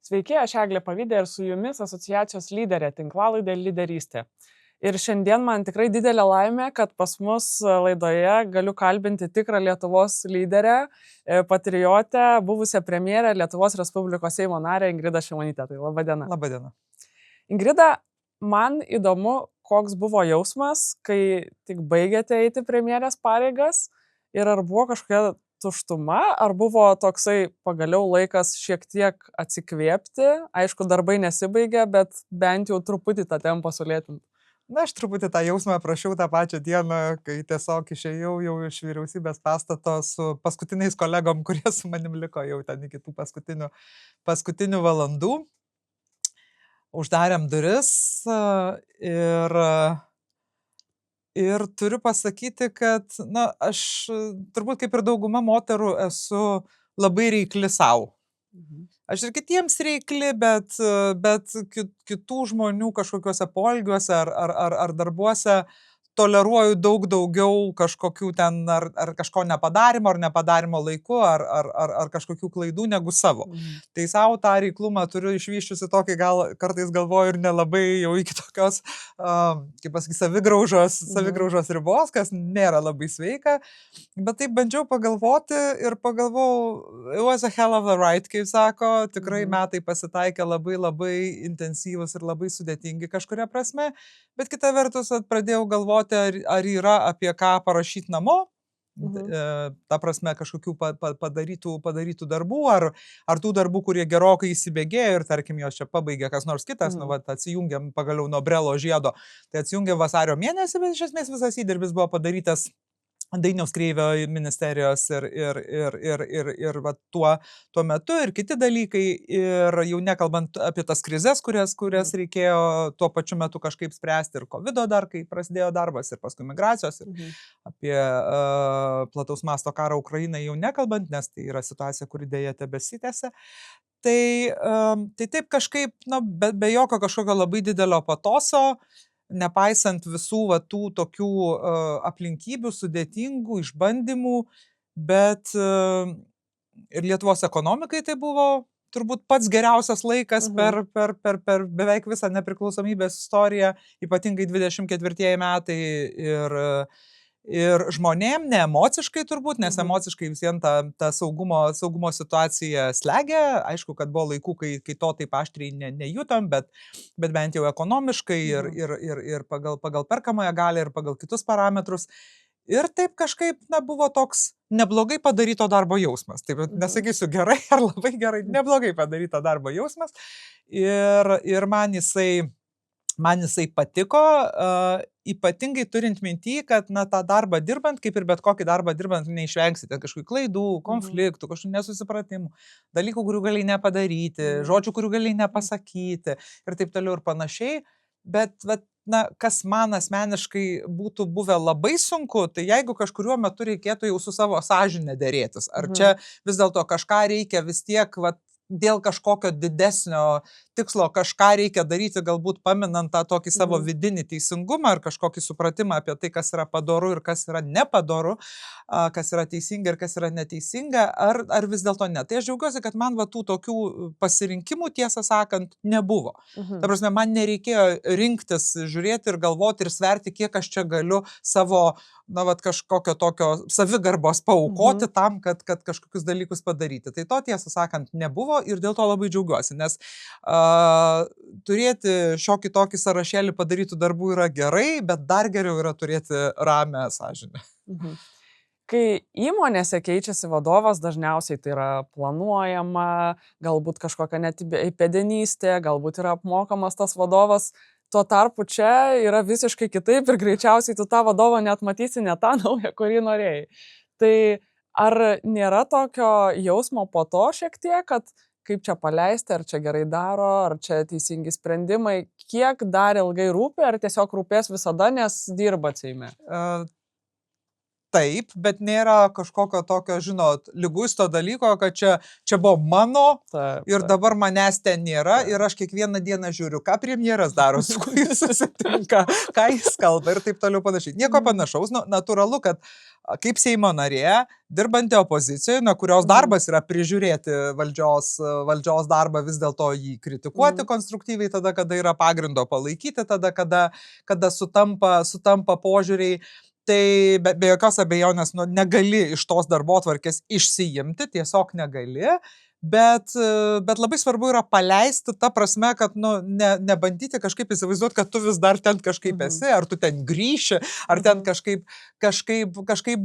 Sveiki, aš Eglė Pavydė ir su jumis asociacijos lyderė tinklalaidė Lyderystė. Ir šiandien man tikrai didelė laimė, kad pas mus laidoje galiu kalbinti tikrą Lietuvos lyderę, patriotę, buvusią premjerę Lietuvos Respublikos Seimo narę Ingridą Šimonytę. Tai laba diena. Labą dieną. Ingrida, man įdomu, koks buvo jausmas, kai tik baigėte eiti premjerės pareigas ir ar buvo kažkokia tuštuma, ar buvo toksai pagaliau laikas šiek tiek atsikvėpti, aišku, darbai nesibaigė, bet bent jau truputį tą tempą sulėtinti. Na, aš truputį tą jausmą aprašiau tą pačią dieną, kai tiesiog išėjau jau iš vyriausybės pastato su paskutiniais kolegom, kurie su manim liko jau ten iki tų paskutinių valandų. Uždarėm duris ir turiu pasakyti, kad, na, aš turbūt kaip ir dauguma moterų esu labai reikli savo. Aš ir kitiems reikli, bet kitų žmonių kažkokiuose poelgiuose ar darbuose toleruoju daug daugiau kažkokių ten ar kažko nepadarimo, ar nepadarimo laiku, ar kažkokių klaidų negu savo. Tai savo tą reiklumą turiu išvyščiusi tokį, gal kartais galvoju ir nelabai jau iki tokios, kaip pasakyti, savigraužos ribos, kas nėra labai sveika. Bet taip bandžiau pagalvoti ir pagalvojau, it was a hell of a ride, kaip sako, tikrai metai pasitaikė labai labai intensyvus ir labai sudėtingi kažkuria prasme, bet kita vertus pradėjau galvoti, ar yra apie ką parašyti namo, ta prasme kažkokių padarytų darbų, ar tų darbų, kurie gerokai įsibėgėjo ir tarkim jos čia pabaigė kas nors kitas, nu vat atsijungiam pagaliau nuo Brelo žiedo, tai atsijungiam vasario mėnesį, bet iš esmės visas įdirbis buvo padarytas Dainiaus Kreivio ministerijos ir va, tuo metu ir kiti dalykai, ir jau nekalbant apie tas krizes, kurias reikėjo tuo pačiu metu kažkaip spręsti, ir COVID dar, kai prasidėjo darbas, ir paskui migracijos, ir apie plataus masto karą Ukrainai jau nekalbant, nes tai yra situacija, kuri dėja tebesitęsia. Tai taip kažkaip, na, be jokio kažkokio labai didelio patoso, nepaisant visų va, tų tokių aplinkybių, sudėtingų išbandymų, bet ir Lietuvos ekonomikai tai buvo turbūt pats geriausias laikas per beveik visą nepriklausomybės istoriją, ypatingai 24 metai, ir žmonėm, ne emociškai turbūt, nes emociškai visiems ta saugumo situacija slegia. Aišku, kad buvo laikų, kai to taip aštriai nejutom, bet bent jau ekonomiškai ir pagal perkamąją galią ir pagal kitus parametrus. Ir taip kažkaip, na, buvo toks neblogai padaryto darbo jausmas. Taip, nesakysiu gerai ar labai gerai, neblogai padaryto darbo jausmas. Ir man jisai patiko, ypatingai turint minty, kad, na, tą darbą dirbant, kaip ir bet kokį darbą dirbant, neišvengsite kažkokių klaidų, konfliktų, kažkokių nesusipratimų, dalykų, kurių galėjai nepadaryti, žodžių, kurių galėjai nepasakyti ir taip toliau ir panašiai. Bet, na, kas man asmeniškai būtų buvę labai sunku, tai jeigu kažkuriuo metu reikėtų jau su savo sąžine derėtis, ar čia vis dėlto kažką reikia vis tiek, dėl kažkokio didesnio tikslo kažką reikia daryti, galbūt paminant tą tokį savo vidinį teisingumą ar kažkokį supratimą apie tai, kas yra padoru ir kas yra nepadoru, kas yra teisinga ir kas yra neteisinga, ar vis dėlto ne. Tai aš džiaugiuosi, kad man va tų tokių pasirinkimų, tiesą sakant, nebuvo. Ta prasme, man nereikėjo rinktis, žiūrėti ir galvoti ir sverti, kiek aš čia galiu savo, na, vat, kažkokio tokio savigarbos paaukoti tam, kad kažkokius dalykus padaryti. Tai to, tiesą sakant, nebuvo ir dėl to labai džiaugiuosi, nes turėti šiokį tokį sąrašėlį padarytų darbų yra gerai, bet dar geriau yra turėti ramią sąžinę. Kai įmonėse keičiasi vadovas, dažniausiai tai yra planuojama, galbūt kažkokia net įpėdinystė, galbūt yra apmokamas tas vadovas. Tuo tarpu čia yra visiškai kitaip ir greičiausiai tu tą vadovą net matysi ne tą naują, kurį norėjai. Tai ar nėra tokio jausmo po to šiek tiek, kad kaip čia paleisti, ar čia gerai daro, ar čia teisingi sprendimai, kiek dar ilgai rūpi, ar tiesiog rūpės visada, nes dirba Seime? taip, bet nėra kažkokio tokio, žinot, liguisto dalyko, kad čia buvo mano ir dabar manęs ten nėra ir aš kiekvieną dieną žiūriu, ką premjeras daro, su kuo jis susitinka, ką jis kalba ir taip toliau panašiai. Nieko panašaus, natūralu, kad kaip Seimo narė, dirbanti opozicijoje, kurios darbas yra prižiūrėti valdžios darbą, vis dėlto jį kritikuoti konstruktyviai, tada, kada yra pagrindo palaikyti, tada, kada sutampa požiūriai. Tai be jokios abejonės negali iš tos darbotvarkės išsiimti, tiesiog negali. Bet labai svarbu yra paleisti tą prasme, kad nebandyti kažkaip įsivaizduoti, kad tu vis dar ten kažkaip esi, ar tu ten grįši, ar ten kažkaip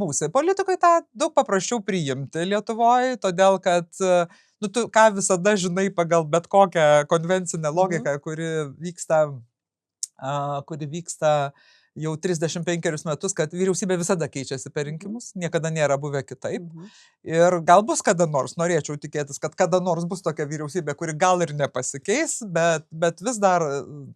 būsi. Politikai tą daug paprasčiau priimti Lietuvoje, todėl kad tu ką visada žinai pagal bet kokią konvencinę logiką, kuri vyksta jau 35 metus, kad vyriausybė visada keičiasi per rinkimus, niekada nėra buvę kitaip. Ir gal bus kada nors, norėčiau tikėtis, kad kada nors bus tokia vyriausybė, kuri gal ir nepasikeis, bet vis dar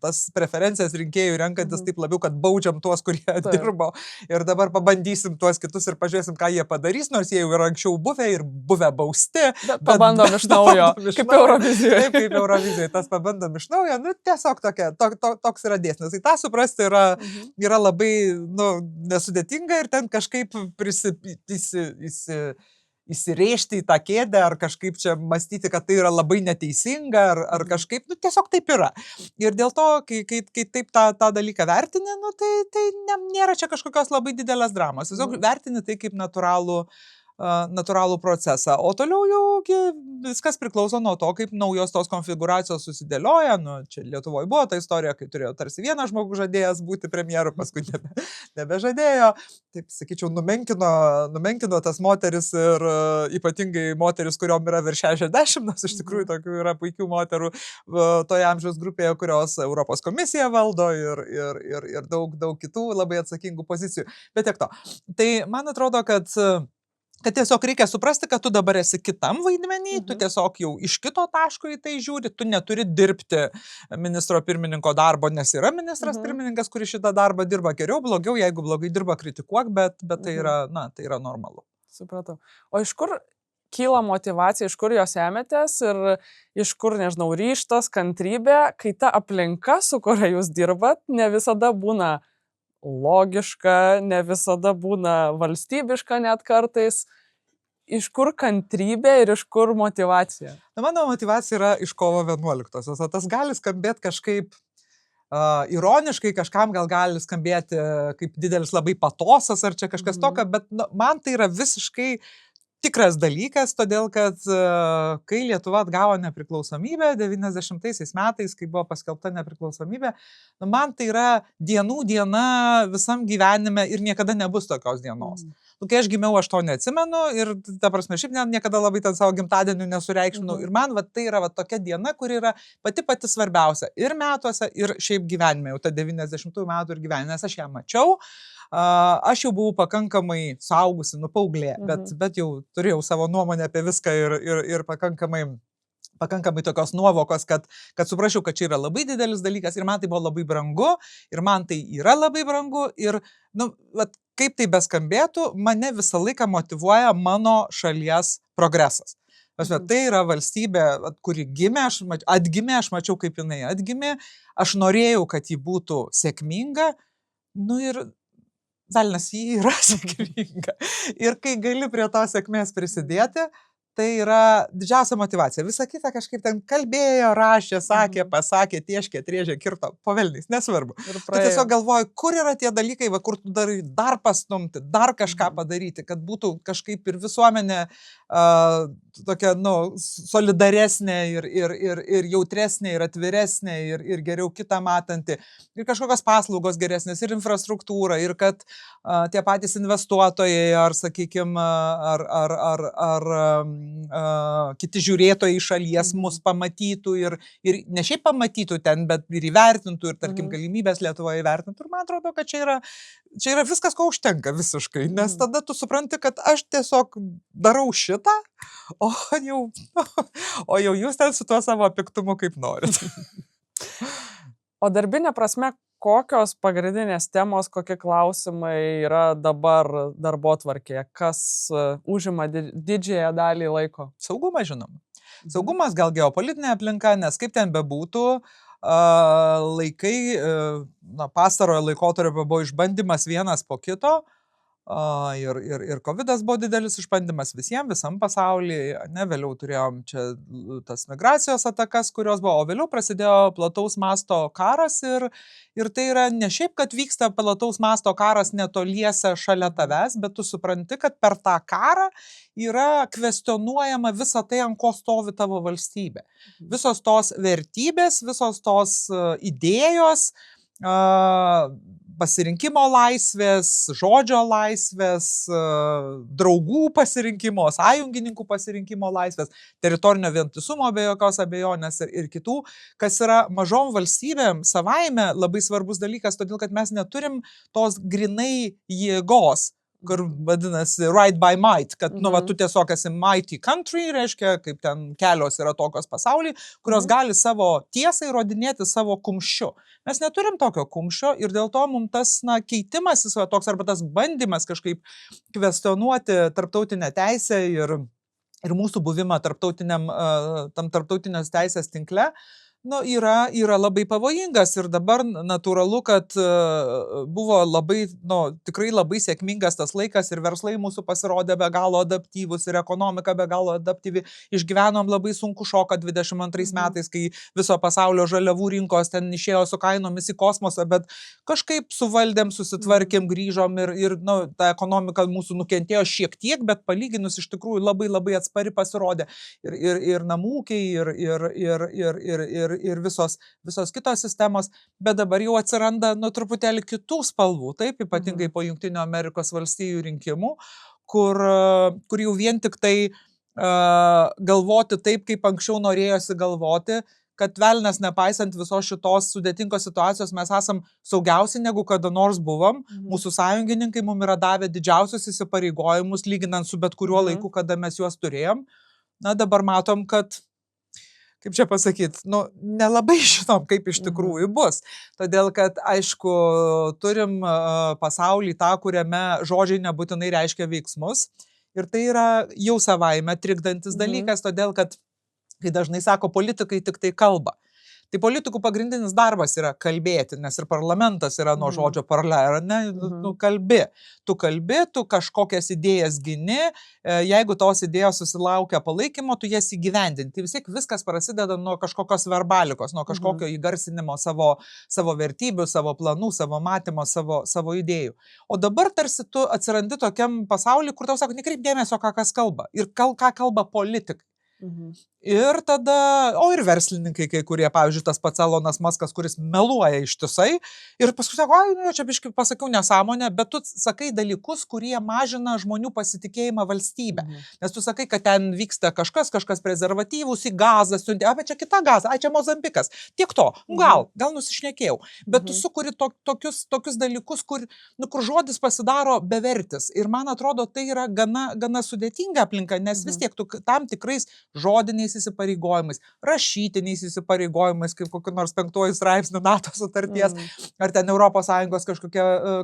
tas preferencijas rinkėjų renkantis taip labiau, kad baudžiam tuos, kurie dirbo ir dabar pabandysim tuos kitus ir pažiūrėsim, ką jie padarys, nors jie jau yra anksčiau buvę ir buvę bausti. Pabandom iš naujo, kaip Eurovizijoje. Taip, kaip Eurovizijoje, tas pabandom iš naujo, tiesiog toks yra dėsnis. Tai tą suprasti yra labai nesudėtinga ir ten kažkaip įsirėžti į tą kėdę ar kažkaip čia mąstyti, kad tai yra labai neteisinga ar kažkaip, tiesiog taip yra. Ir dėl to, kai taip tą dalyką vertini, tai nėra čia kažkokios labai didelės dramos. Tiesiog vertini tai kaip natūralų procesą. O toliau jau viskas priklauso nuo to, kaip naujos tos konfiguracijos susidėlioja. Čia Lietuvoje buvo ta istorija, kai turėjo tarsi vienas žmogus žadėjęs būti premjeru, paskui nebežadėjo. Taip, sakyčiau, numenkino tas moteris ir ypatingai moteris, kuriom yra virš 60, nes iš tikrųjų tokių yra puikių moterų toje amžiaus grupėje, kurios Europos komisija valdo ir daug kitų labai atsakingų pozicijų. Bet tiek to. Tai man atrodo, kad tiesiog reikia suprasti, kad tu dabar esi kitam vaidmenį, tu tiesiog jau iš kito taško į tai žiūri, tu neturi dirbti ministro pirmininko darbo, nes yra ministras pirmininkas, kuris šitą darbą dirba geriau, blogiau, jeigu blogai dirba, kritikuok, bet tai yra normalu. Supratau. O iš kur kyla motyvacija, iš kur jos ėmėtės ir iš kur, nežinau, ryžtas, kantrybė, kai ta aplinka, su kuria jūs dirbat, ne visada būna logiška, ne visada būna valstybiška net kartais. Iš kur kantrybė ir iš kur motyvacija? Mano motyvacija yra iš kovo 11-osios. O tas gali skambėti kažkaip ironiškai, kažkam gali skambėti kaip didelis labai patosas ar čia kažkas tokio, bet man tai yra visiškai tikras dalykas, todėl kad kai Lietuva atgavo nepriklausomybę 90 metais, kai buvo paskelbta nepriklausomybė, man tai yra dienų diena visam gyvenime ir niekada nebus tokios dienos. Kai aš gimiau, aš to neatsimenu ir, ta prasme, šiaip niekada labai ten savo gimtadienių nesureikšminau. Ir man tai yra tokia diena, kuri yra pati svarbiausia ir metuose, ir šiaip gyvenime, jau ta 90 metų ir gyvenime, nes aš ją mačiau. Aš jau buvau pakankamai suaugusi, paauglė, bet jau turėjau savo nuomonę apie viską ir pakankamai tokios nuovokos, kad suprasčiau, kad čia yra labai didelis dalykas ir man tai buvo labai brangu ir man tai yra labai brangu ir, kaip tai beskambėtų, mane visą laiką motyvuoja mano šalies progresas. Tai yra valstybė, kuri atgimė, aš mačiau, kaip jinai atgimė, aš norėjau, kad ji būtų sėkminga, ir velnias ji yra sėkminga. Ir kai gali prie to sėkmės prisidėti, tai yra didžiausia motyvacija. Visa kita kažkaip ten kalbėjo, rašė, sakė, pasakė, tieškė, trėžė, kirto, pavelniais, nesvarbu. Tu tiesiog galvoji, kur yra tie dalykai, kur tu dar pastumti, dar kažką padaryti, kad būtų kažkaip ir visuomenė tokia, solidaresnė ir jautresnė, ir atviresnė, ir geriau kitą matanti, ir kažkokios paslaugos geresnės, ir infrastruktūra, ir kad tie patys investuotojai, ar, sakykime, kiti žiūrėtojai iš šalies mus pamatytų ir ne šiaip pamatytų ten, bet ir įvertintų, ir, tarkim, galimybės Lietuvoje įvertintų. Ir man atrodo, kad čia yra viskas, ko užtenka visiškai, nes tada tu supranti, kad aš tiesiog darau šitą, o jau jūs ten su tuo savo piktumu kaip norit. O darbinė prasme, kokios pagrindinės temos, kokie klausimai yra dabar darbotvarkėje, kas užima didžiąją dalį laiko? Saugumas, žinoma. Saugumas, gal geopolitinė aplinka, nes kaip ten bebūtų, laikai, pastarojo laikotarpio buvo išbandymas vienas po kito. Ir COVIDas buvo didelis išbandymas visam pasaulyje, ne, vėliau turėjom čia tas migracijos atakas, kurios buvo, o vėliau prasidėjo plataus masto karas ir tai yra ne šiaip, kad vyksta plataus masto karas netoliese šalia tavęs, bet tu supranti, kad per tą karą yra kvestionuojama visa tai, ant ko stovi tavo valstybė. Visos tos vertybės, visos tos idėjos, pasirinkimo laisvės, žodžio laisvės, draugų pasirinkimo, sąjungininkų pasirinkimo laisvės, teritorinio vientisumo be jokios abejonės ir kitų, kas yra mažom valstybėm savaime labai svarbus dalykas, todėl kad mes neturim tos grinai jėgos, kur vadinasi right by might, kad tu tiesiog esi mighty country, reiškia, kaip ten kelios yra tokios pasaulyje, kurios gali savo tiesą įrodinėti savo kumščiu. Mes neturim tokio kumščio ir dėl to mums tas keitimasis toks arba tas bandymas kažkaip kvestionuoti tarptautinę teisę ir mūsų buvimą tam tarptautinės teisės tinkle, yra labai pavojingas ir dabar natūralu, kad buvo labai, tikrai labai sėkmingas tas laikas ir verslai mūsų pasirodė be galo adaptyvus ir ekonomika be galo adaptyvi. Išgyvenom labai sunku šoką 22 metais, kai viso pasaulio žaliavų rinkos ten išėjo su kainomis į kosmosą, bet kažkaip suvaldėm, susitvarkėm, grįžom ir ta ekonomika mūsų nukentėjo šiek tiek, bet palyginus iš tikrųjų labai labai atspari pasirodė ir namūkiai ir visos kitos sistemos, bet dabar jau atsiranda truputėlį kitų spalvų, taip, ypatingai po Jungtinių Amerikos valstijų rinkimų, kur jau vien tik tai galvoti taip, kaip anksčiau norėjosi galvoti, kad velnas nepaisant visos šitos sudėtingos situacijos mes esam saugiausi negu kada nors buvom, mūsų sąjungininkai mums yra davę didžiausius įsipareigojimus, lyginant su bet kuriuo laiku, kada mes juos turėjom. Dabar matom, kad kaip čia pasakyti, nelabai žinom, kaip iš tikrųjų bus. Todėl, kad, aišku, turim pasaulį tą, kuriame žodžiai nebūtinai reiškia veiksmus. Ir tai yra jau savaime trikdantis dalykas, todėl, kad, kai dažnai sako, politikai tik tai kalba. Tai politikų pagrindinis darbas yra kalbėti, nes ir parlamentas yra nuo žodžio parler, ne? Tu kalbi, tu kažkokias idėjas gini, jeigu tos idėjos susilaukia palaikymo, tu jas įgyvendinti. Vis tiek viskas prasideda nuo kažkokios verbalikos, nuo kažkokio įgarsinimo savo vertybių, savo planų, savo matymo, savo idėjų. O dabar tarsi tu atsirandi tokiam pasauliu, kur tau sako, nekreip dėmesio, ką kas kalba ir ką kalba politikai. Ir tada, ir verslininkai, kai kurie, pavyzdžiui, tas pats Elonas Muskas, kuris meluoja ištisai ir paskui sako, čia biškai pasakiau nesąmonę, bet tu sakai dalykus, kurie mažina žmonių pasitikėjimą valstybę. Nes tu sakai, kad ten vyksta kažkas prezervatyvus į gazą, bet čia kita gaza, čia Mozambikas. Tiek to, gal nusišnekėjau. Bet tu sukuri tokius dalykus, kur žodis pasidaro bevertis. Ir man atrodo, tai yra gana sudėtinga aplinka, nes vis tiek tu tam tikrais žodiniais įsipareigojimais, rašytiniais įsipareigojimais, kaip kokiu nors 5 straipsniu NATO sutarties, ar ten ES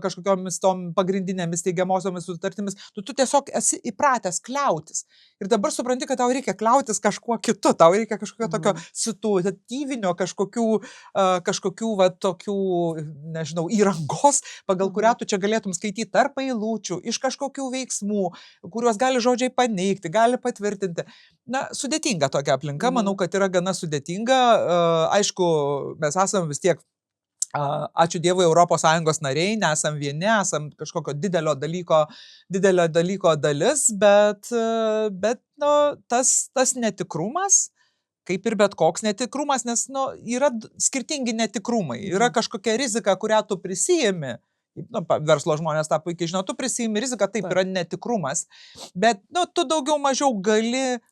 kažkokiomis tom pagrindinėmis teigiamosiomis sutartimis, tu tiesiog esi įpratęs kliautis. Ir dabar supranti, kad tau reikia kliautis kažkuo kitu, tau reikia kažkokio tokio situatyvinio, kažkokių tokių, nežinau, įrangos, pagal kurią tu čia galėtum skaityti tarp eilučių, iš kažkokių veiksmų, kuriuos gali žodžiai paneigti, gali patvirtinti. Sudėtinga tokia aplinka, manau, kad yra gana sudėtinga. Aišku, mes esam vis tiek, ačiū Dievui, ES nariai, nesam vieni, esam kažkokio didelio dalyko dalis, bet tas netikrumas, kaip ir bet koks netikrumas, nes yra skirtingi netikrumai, yra kažkokia rizika, kurią tu prisijimi. Verslo žmonės tą puikiai žino, tu prisijimi riziką, taip yra netikrumas, bet tu daugiau mažiau gali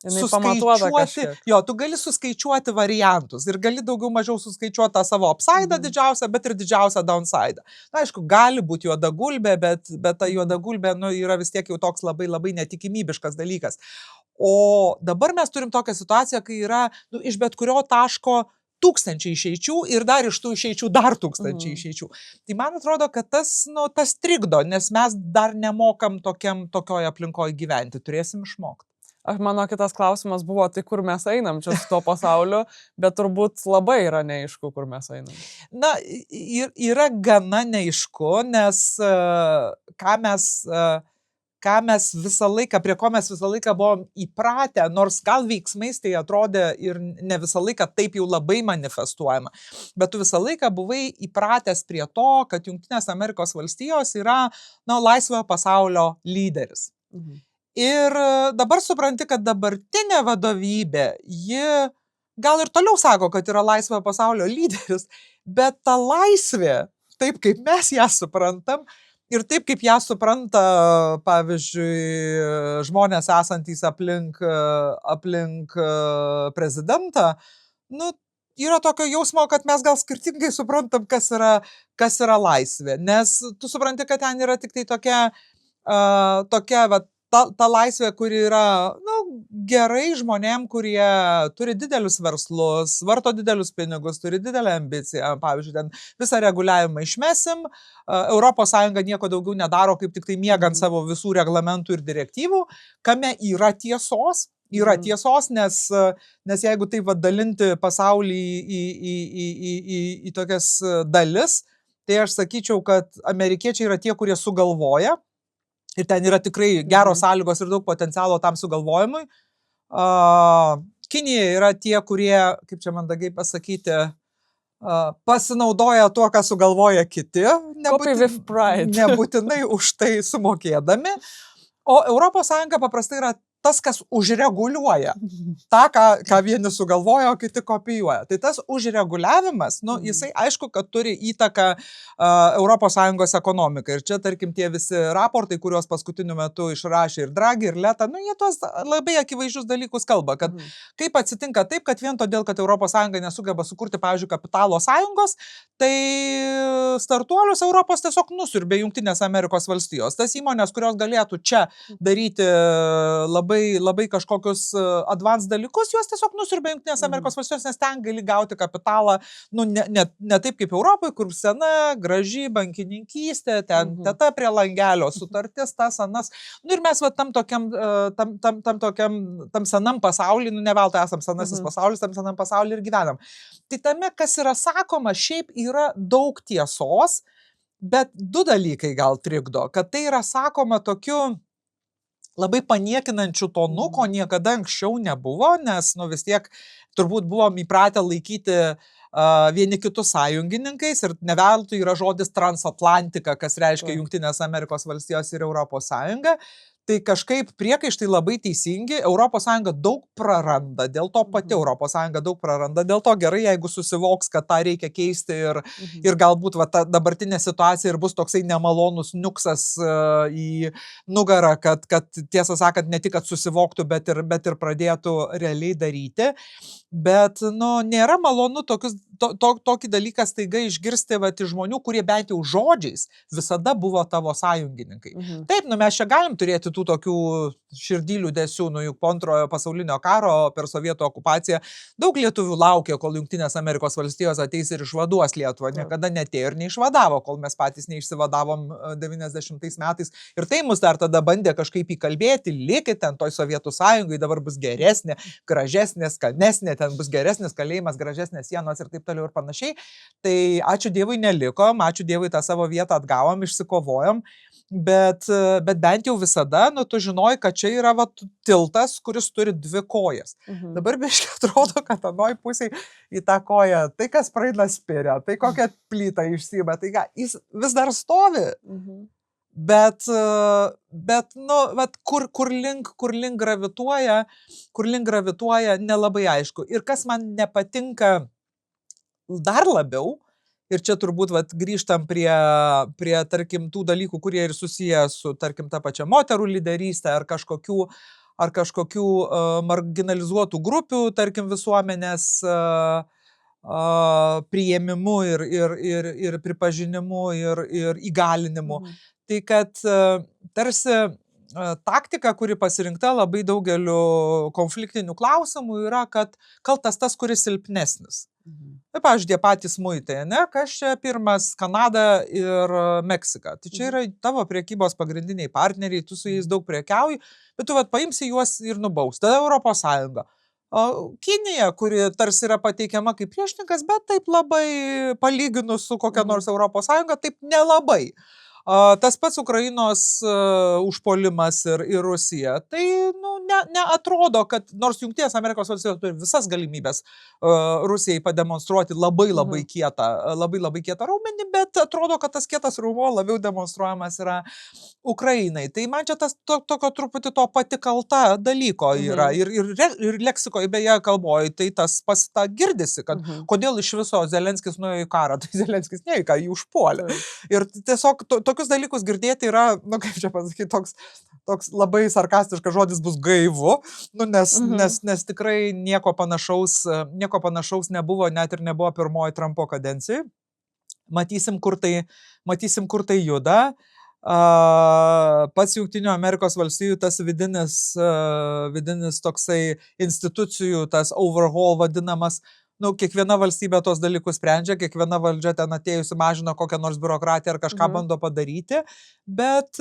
suskaičiuoti variantus ir gali daugiau mažiau suskaičiuoti tą savo upside didžiausią, bet ir didžiausią downside. Aišku, gali būti juoda gulbė, bet ta juoda gulbė yra vis tiek jau toks labai labai netikimybiškas dalykas. O dabar mes turim tokią situaciją, kai yra iš bet kurio taško tūkstančiai išeičių ir dar iš tų išeičių dar tūkstančiai išeičių. Tai man atrodo, kad tas trikdo, nes mes dar nemokam tokioj aplinkoje gyventi, turėsim išmokti. Mano kitas klausimas buvo, tai kur mes einam čia su to pasauliu, bet turbūt labai yra neaišku, kur mes einam. Na, yra gana neaišku, nes ką mes visą laiką, prie ko mes visą laiką buvom įpratę, nors gal veiksmais tai atrodė ir ne visą laiką taip jau labai manifestuojama, bet tu visą laiką buvai įpratęs prie to, kad Jungtinės Amerikos valstijos yra, laisvojo pasaulio lyderis. Ir dabar supranti, kad dabartinė vadovybė, ji gal ir toliau sako, kad yra laisvojo pasaulio lyderis, bet ta laisvė, taip kaip mes ją suprantam, ir taip kaip ją supranta, pavyzdžiui, žmonės esantys aplink prezidentą, yra tokio jausmo, kad mes gal skirtingai suprantam, kas yra laisvė. Nes tu supranti, kad ten yra tik tai tokia ta laisvė, kuri yra gerai žmonėm, kurie turi didelius verslus, varto didelius pinigus, turi didelę ambiciją. Pavyzdžiui, ten visą reguliavimą išmesim, ES nieko daugiau nedaro, kaip tik tai miegant savo visų reglamentų ir direktyvų, kame yra tiesos. Yra tiesos, nes jeigu taip dalinti pasaulį į tokias dalis, tai aš sakyčiau, kad amerikiečiai yra tie, kurie sugalvoja. Ir ten yra tikrai geros sąlygos ir daug potencialo tam sugalvojimui. Kinija yra tie, kurie, kaip čia mandagiai pasakyti, pasinaudoja tuo, ką sugalvoja kiti, nebūtinai už tai sumokėdami. O ES paprastai yra tas, kas užreguliuoja tą, ką vieni sugalvoja, o kiti kopijuoja. Tai tas užreguliavimas, jisai aišku, kad turi įtaką ES ekonomikai. Ir čia, tarkim, tie visi raportai, kuriuos paskutiniu metu išrašė ir Draghi, ir Leta, jie tuos labai akivaizdžius dalykus kalba, kad kaip atsitinka taip, kad vien todėl, kad ES nesugeba sukurti, pavyzdžiui, kapitalo sąjungos, tai startuolius Europos tiesiog nusiurbė Jungtinės Amerikos valstijos. Tas įmonės, kurios galėtų čia daryti labai kažkokius advanced dalykus, juos tiesiog nusiurbė Jungtinės Amerikos valstijos, nes ten gali gauti kapitalą, ne taip kaip Europoje, kur sena, graži bankininkystė, ten teta prie langelio, sutartis, tas, anas. Ir mes tam senam pasauly, ne veltui esam senasis pasaulis, tam senam pasauly ir gyvenam. Tai tame, kas yra sakoma, šiaip yra daug tiesos, bet du dalykai gal trikdo, kad tai yra sakoma tokiu labai paniekinančių tonų, ko niekada anksčiau nebuvo, nes vis tiek turbūt buvom įpratę laikyti vieni kitus sąjungininkais ir ne veltui yra žodis transatlantika, kas reiškia Jungtinės Amerikos valstijos ir Europos Sąjunga. Tai kažkaip priekaištai labai teisingi, ES daug praranda, dėl to pati ES daug praranda, dėl to gerai, jeigu susivoks, kad tą reikia keisti ir galbūt ta dabartinė situacija ir bus toksai nemalonus niuksas į nugarą, kad tiesą sakant, ne tik, kad susivoktų, bet ir pradėtų realiai daryti. Bet, nėra malonu tokį dalyką staiga išgirsti iš žmonių, kurie bent jau žodžiais visada buvo tavo sąjungininkai. Taip, mes čia galim turėti tų tokių širdylių desių, juk po antrojo pasaulinio karo per sovietų okupaciją daug lietuvių laukė, kol Jungtinės Amerikos valstijos ateis ir išvaduos Lietuvą. Niekada netėjo ir neišvadavo, kol mes patys neišsivadavom 90 metais. Ir tai mus dar tada bandė kažkaip įkalbėti, likit ten toj Sovietų sąjungai, dabar bus geresnė, gražesnė, skanesnė, ten bus geresnis kalėjimas, gražesnės sienos ir taip toliau ir panašiai. Tai ačiū Dievui nelikom, ačiū Dievui tą savo vietą atgavom, išsikovojom. Bet bent jau visada, tu žinoj, kad čia yra tiltas, kuris turi dvi kojas. Dabar biškai atrodo, kad anoj pusėj į tą koją, tai kas praeina spiria, tai kokią plytą išsiima, tai ką, jis vis dar stovi. Bet kur link gravituoja, nelabai aišku. Ir kas man nepatinka dar labiau, ir čia turbūt grįžtam prie, tarkim, tų dalykų, kurie ir susiję su, tarkim, tą pačią moterų lyderystę ar kažkokių marginalizuotų grupių, tarkim, visuomenės priėmimu ir pripažinimu ir įgalinimu. Tai kad tarsi taktika, kuri pasirinkta labai daugeliu konfliktinių klausimų, yra, kad kaltas tas, kuris silpnesnis. Tai, pavyzdžiui, tie patys muitai, ne? Kas čia pirmas? Kanada ir Meksika. Tai čia yra tavo priekybos pagrindiniai partneriai, tu su jais daug priekiauji, bet tu paimsi juos ir nubaus. Tada Europos Sąjunga. Kinija, kuri tarsi yra pateikiama kaip priešininkas, bet taip labai palyginus su kokia nors Europos Sąjunga, taip nelabai. Tas pats Ukrainos užpuolimas ir Rusija. Tai neatrodo, kad nors Jungtinės Amerikos valstijos turi visas galimybės Rusijai pademonstruoti labai kietą raumenį, bet atrodo, kad tas kietas raumuo labiau demonstruojamas yra Ukrainai. Tai man čia tas tokio truputį to pati kalta dalyko yra. Ir leksikoje, beje, kalboje, tai tas pasita girdisi, kad kodėl iš viso Zelenskis nuėjo į karą. Tai Zelenskis ne į ką, jį užpuolė. Ir tiesiog tokius dalykus girdėti yra, kaip čia pasakyti, toks labai sarkastiškas žodis bus gaivu, nes tikrai nieko panašaus nebuvo, net ir nebuvo pirmoji Trumpo kadencijai. Matysim, kur tai juda. Pats Jungtinių Amerikos valstijų tas vidinis toksai institucijų, tas overhaul vadinamas, kiekviena valstybė tos dalykus sprendžia, kiekviena valdžia ten atėjusi mažina kokią nors biurokratiją ar kažką bando padaryti, bet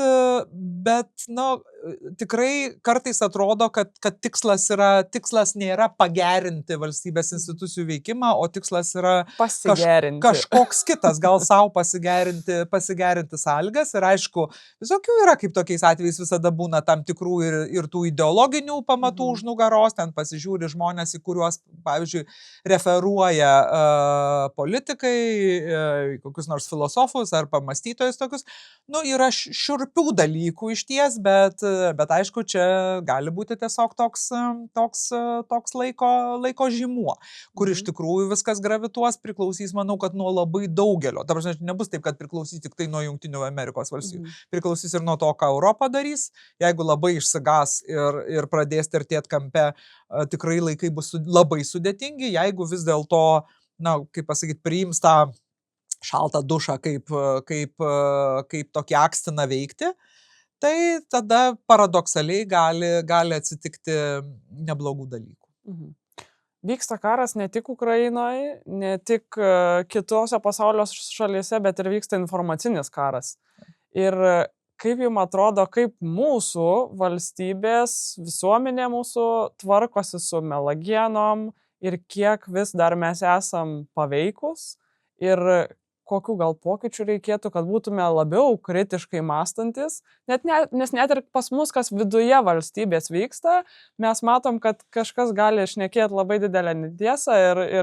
tikrai kartais atrodo, kad tikslas nėra pagerinti valstybės institucijų veikimą, o tikslas yra kažkoks kitas, gal savo pasigerinti sąlygas. Ir aišku, visokių yra, kaip tokiais atvejais visada būna tam tikrų ir tų ideologinių pamatų už nugaros, ten pasižiūri žmonės, į kuriuos, pavyzdžiui, referuoja politikai, kokius nors filosofus ar pamastytojus tokius. Yra šiurpių dalykų iš ties, bet aišku, čia gali būti tiesiog toks laiko žymuo, kur iš tikrųjų viskas gravituos, priklausys, manau, kad nuo labai daugelio. Ta prasme, nebus taip, kad priklausys tik tai nuo Jungtinių Amerikos valstijų. Priklausys ir nuo to, ką Europa darys. Jeigu labai išsigas ir pradės tirtėti kampe, tikrai laikai bus labai sudėtingi. Jeigu vis dėlto, kaip pasakyti, priims tą šaltą dušą kaip tokį akstiną veikti, tai tada paradoksaliai gali atsitikti neblogų dalykų. Vyksta karas ne tik Ukrainoje, ne tik kitose pasaulio šalyse, bet ir vyksta informacinis karas. Ir kaip jums atrodo, kaip mūsų valstybės, visuomenė mūsų tvarkosi su melagienom ir kiek vis dar mes esam paveikus ir kokių gal pokyčių reikėtų, kad būtume labiau kritiškai mąstantis, nes net ir pas mus, kas viduje valstybės vyksta, mes matom, kad kažkas gali šnekėti labai didelę netiesą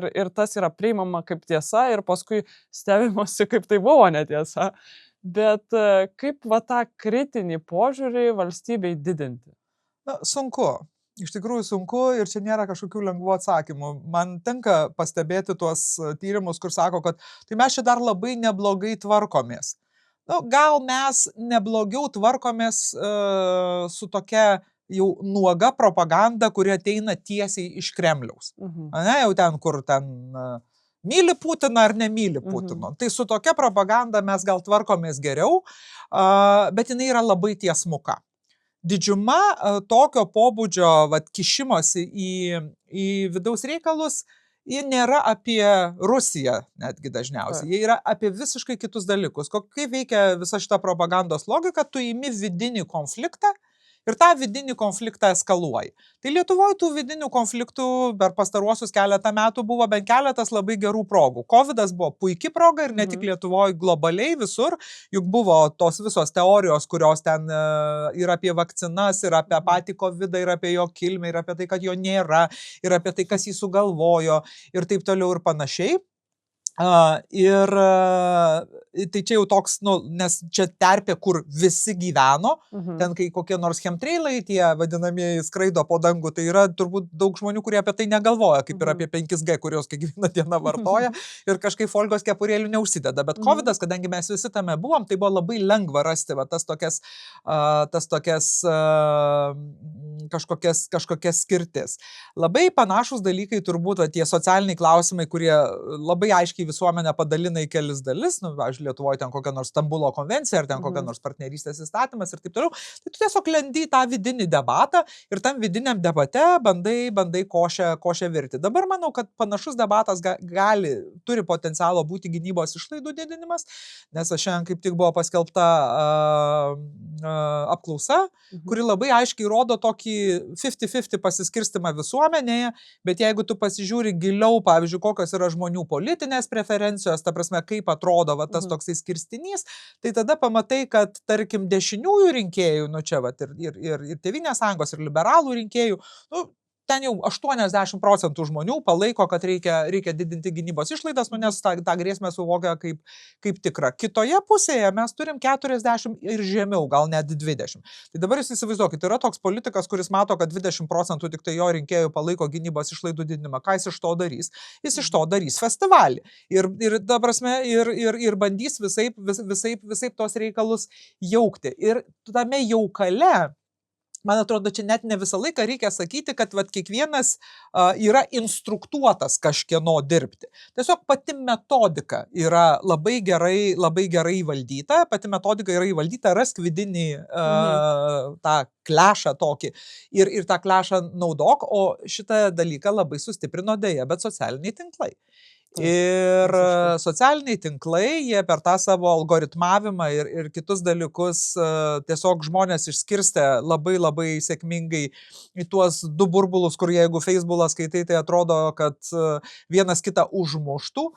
ir tas yra priimama kaip tiesa ir paskui stebimosi, kaip tai buvo netiesa. Bet kaip tą kritinį požiūrį valstybei didinti? Sunku. Iš tikrųjų sunku ir čia nėra kažkokių lengvų atsakymų. Man tenka pastebėti tuos tyrimus, kur sako, kad tai mes čia dar labai neblogai tvarkomės. Gal mes neblogiau tvarkomės su tokia jau nuoga propaganda, kuri ateina tiesiai iš Kremliaus. Ne, jau ten, kur ten myli Putiną ar nemyli Putino. Tai su tokia propaganda mes gal tvarkomės geriau, bet jinai yra labai tiesmuka. Didžiuma tokio pobūdžio kišimosi į vidaus reikalus, jie nėra apie Rusiją netgi dažniausiai, jie yra apie visiškai kitus dalykus. Kaip veikia visa šita propagandos logika, tu imi vidinį konfliktą ir tą vidinį konfliktą eskaluoji. Tai Lietuvoje tų vidinių konfliktų per pastaruosius keletą metų buvo bent keletas labai gerų progų. Covidas buvo puikia proga ir ne tik Lietuvoje, globaliai visur, juk buvo tos visos teorijos, kurios ten ir apie vakcinas, ir apie patį Covidą, ir apie jo kilmę, ir apie tai, kad jo nėra, ir apie tai, kas jį sugalvojo, ir taip toliau ir panašiai. Ir tai čia jau toks, nes čia terpė, kur visi gyveno, ten kai kokie nors chemtrailai, tie vadinamieji skraido po dangų, tai yra turbūt daug žmonių, kurie apie tai negalvoja, kaip ir apie 5G, kurios kiekvieną dieną vartoja ir kažkaip folgos kepurėlių neužsideda. Bet Covidas, kadangi mes visi tame buvom, tai buvo labai lengva rasti tas tokias kažkokias skirtis. Labai panašus dalykai turbūt tie socialiniai klausimai, kurie labai aiškiai tokį visuomenę padalina į kelis dalis, nu, aš Lietuvoje ten kokia nors Stambulo konvencija, ar ten kokia nors partnerystės įstatymas ir taip toliau, tai tu tiesiog lendi į tą vidinį debatą ir tam vidiniam debate bandai košę virti. Dabar manau, kad panašus debatas turi potencialo būti gynybos išlaidų didinimas, nes šiandien kaip tik buvo paskelbta apklausa, kuri labai aiškiai rodo tokį 50-50 pasiskirstimą visuomenėje, bet jeigu tu pasižiūri giliau, pavyzdžiui, kokios yra žmonių politinės preferencijos, ta prasme, kaip atrodo va, tas toksai skirstinys, tai tada pamatai, kad, tarkim, dešiniųjų rinkėjų, nu čia va, ir Tėvynės sąjungos, ir liberalų rinkėjų, nu, ten jau 80% žmonių palaiko, kad reikia didinti gynybos išlaidas, nu, nes tą grėsmę suvokia kaip tikrą. Kitoje pusėje mes turim 40 ir žemiau, gal net 20. Tai dabar jūs įsivaizduokit, yra toks politikas, kuris mato, kad 20% tik tai jo rinkėjų palaiko gynybos išlaidų didinimą. Ką jis iš to darys? Jis iš to darys festivalį. Ir ta prasme, ir bandys visaip tos reikalus jaukti. Ir tame jaukale, man atrodo, čia net ne visą laiką reikia sakyti, kad vat, kiekvienas yra instruktuotas kažkieno dirbti. Tiesiog pati metodika yra labai gerai įvaldyta, pati metodika yra įvaldyta, rask vidinį tą klešą tokį ir tą klešą naudok, o šitą dalyką labai sustiprino dėja, bet socialiniai tinklai. Ir socialiniai tinklai, jie per tą savo algoritmavimą ir kitus dalykus tiesiog žmonės išskirstė labai sėkmingai į tuos du burbulus, kur jeigu Facebooką skaitai, tai atrodo, kad vienas kitą užmuštų.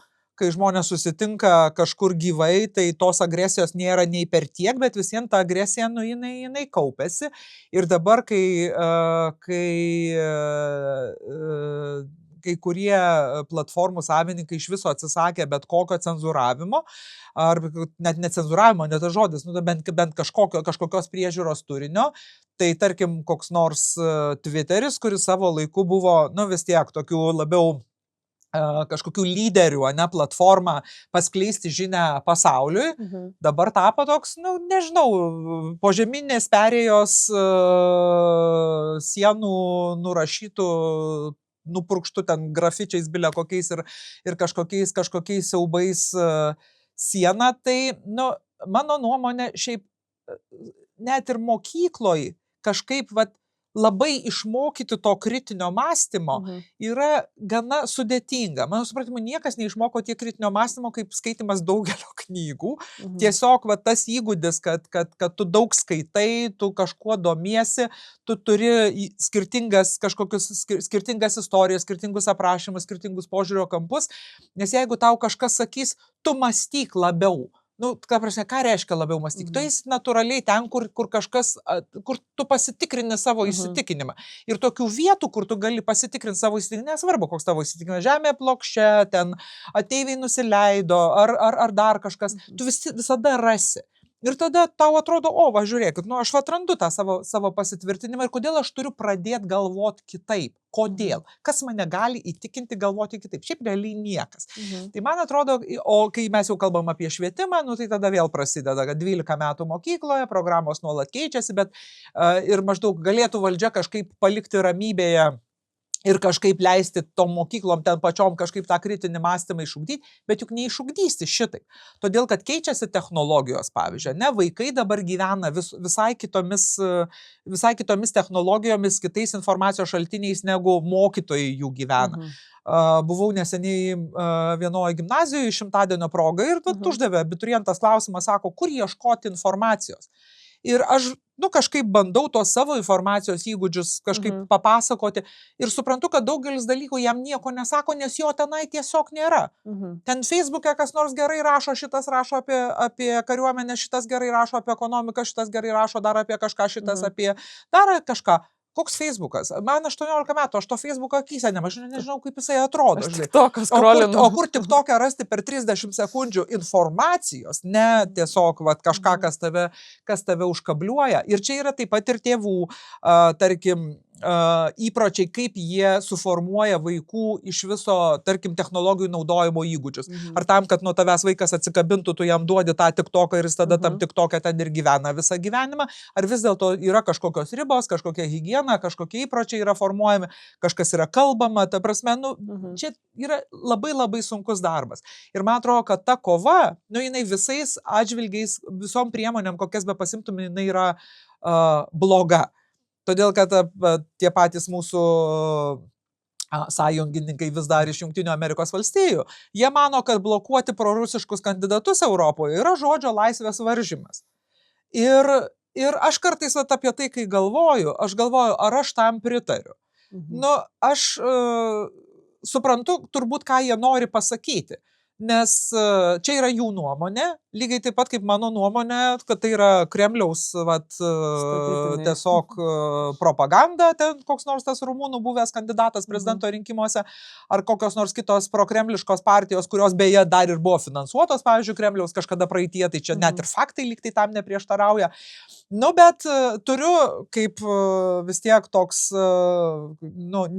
Kai žmonės susitinka kažkur gyvai, tai tos agresijos nėra nei per tiek, bet visiems ta agresija, nu, jinai kaupėsi. Ir dabar, kai kurie platformų savininkai iš viso atsisakė bet kokio cenzuravimo, ar net necenzuravimo, net tas žodis, nu, bent kažkokios priežiūros turinio, tai tarkim koks nors Twitteris, kuris savo laiku buvo, nu, vis tiek tokių labiau kažkokių lyderių, ne, platformą paskleisti žinią pasauliui, dabar tapo toks, nu, nežinau, požeminės perėjos sienų nurašytų, nupurkštų ten grafičiais bilia kokiais ir kažkokiais siaubais sieną, tai, nu, mano nuomonė, šiaip net ir mokykloj kažkaip, vat, labai išmokyti to kritinio mąstymo yra gana sudėtinga. Mano supratimu, niekas neišmoko tiek kritinio mąstymo, kaip skaitimas daugelio knygų. Tiesiog va, tas įgūdis, kad tu daug skaitai, tu kažkuo domiesi, tu turi skirtingas istorijas, skirtingus aprašymus, skirtingus požiūrio kampus, nes jeigu tau kažkas sakys, tu mąstyk labiau. Nu, ką prasme, ką reiškia labiau mąstyk? Tu eisi natūraliai ten, kur tu pasitikrini savo įsitikinimą. Ir tokių vietų, kur tu gali pasitikrinti savo įsitikinimą, nesvarbu, koks tavo įsitikinimas, žemė plokščia, ten ateiviai nusileido, ar dar kažkas, tu visada rasi. Ir tada tau atrodo, o, va, žiūrėkit, nu, aš atrandu tą savo pasitvirtinimą ir kodėl aš turiu pradėti galvoti kitaip. Kodėl? Kas mane gali įtikinti galvoti kitaip? Šiaip realiai niekas. Tai man atrodo, o kai mes jau kalbam apie švietimą, nu, tai tada vėl prasideda, kad 12 metų mokykloje, programos nuolat keičiasi, bet ir maždaug galėtų valdžia kažkaip palikti ramybėje ir kažkaip leisti tom mokyklom ten pačiom kažkaip tą kritinį mąstymą išugdyti, bet juk neišugdysi šitai. Todėl, kad keičiasi technologijos, pavyzdžiui, ne, vaikai dabar gyvena visai kitomis technologijomis, kitais informacijos šaltiniais, negu mokytojai jų gyvena. Buvau neseniai vienoje gimnazijoje 100-dienio proga ir uždavė abiturientas klausimą, sako, kur ieškoti informacijos. Ir aš, nu, kažkaip bandau tos savo informacijos įgūdžius kažkaip papasakoti ir suprantu, kad daugelis dalykų jam nieko nesako, nes jo tenai tiesiog nėra. Ten Facebook'e kas nors gerai rašo, šitas rašo apie kariuomenę, šitas gerai rašo apie ekonomiką, šitas gerai rašo dar apie kažką, šitas apie dar kažką. Koks Facebookas? Man 18 metų, aš to Facebooką akyse nežinau, kaip jisai atrodo. O kur tik tokia rasti per 30 sekundžių informacijos, ne tiesiog vat, kažką, kas tave užkabliuoja. Ir čia yra taip pat ir tėvų, tarkim, įpročiai, kaip jie suformuoja vaikų iš viso, tarkim, technologijų naudojimo įgūdžius. Ar tam, kad nuo tavęs vaikas atsikabintų, tu jam duodi tą tiktoką ir jis tada tam tiktokę ten ir gyvena visą gyvenimą, ar vis dėlto yra kažkokios ribos, kažkokia higiena, kažkokie įpročiai yra formuojami, kažkas yra kalbama, ta prasme, čia yra labai labai sunkus darbas. Ir man atrodo, kad ta kova, jinai visais atžvilgiais, visom priemonėm, kokias be pasimtum, jinai yra bloga. Todėl, kad tie patys mūsų sąjungininkai vis dar iš Jungtinių Amerikos valstijų, jie mano, kad blokuoti prorusiškus kandidatus Europoje yra žodžio laisvės varžymas. Ir aš kartais apie tai, kai galvoju, ar aš tam pritariu. Aš suprantu turbūt, ką jie nori pasakyti. Nes čia yra jų nuomonė, lygiai taip pat kaip mano nuomonė, kad tai yra Kremliaus tiesiog propaganda, ten koks nors tas rumūnų buvęs kandidatas prezidento rinkimuose, ar kokios nors kitos prokremliškos partijos, kurios beje dar ir buvo finansuotos, pavyzdžiui, Kremliaus kažkada praeitie, tai čia net ir faktai lyg tai tam neprieštarauja. Bet turiu kaip vis tiek toks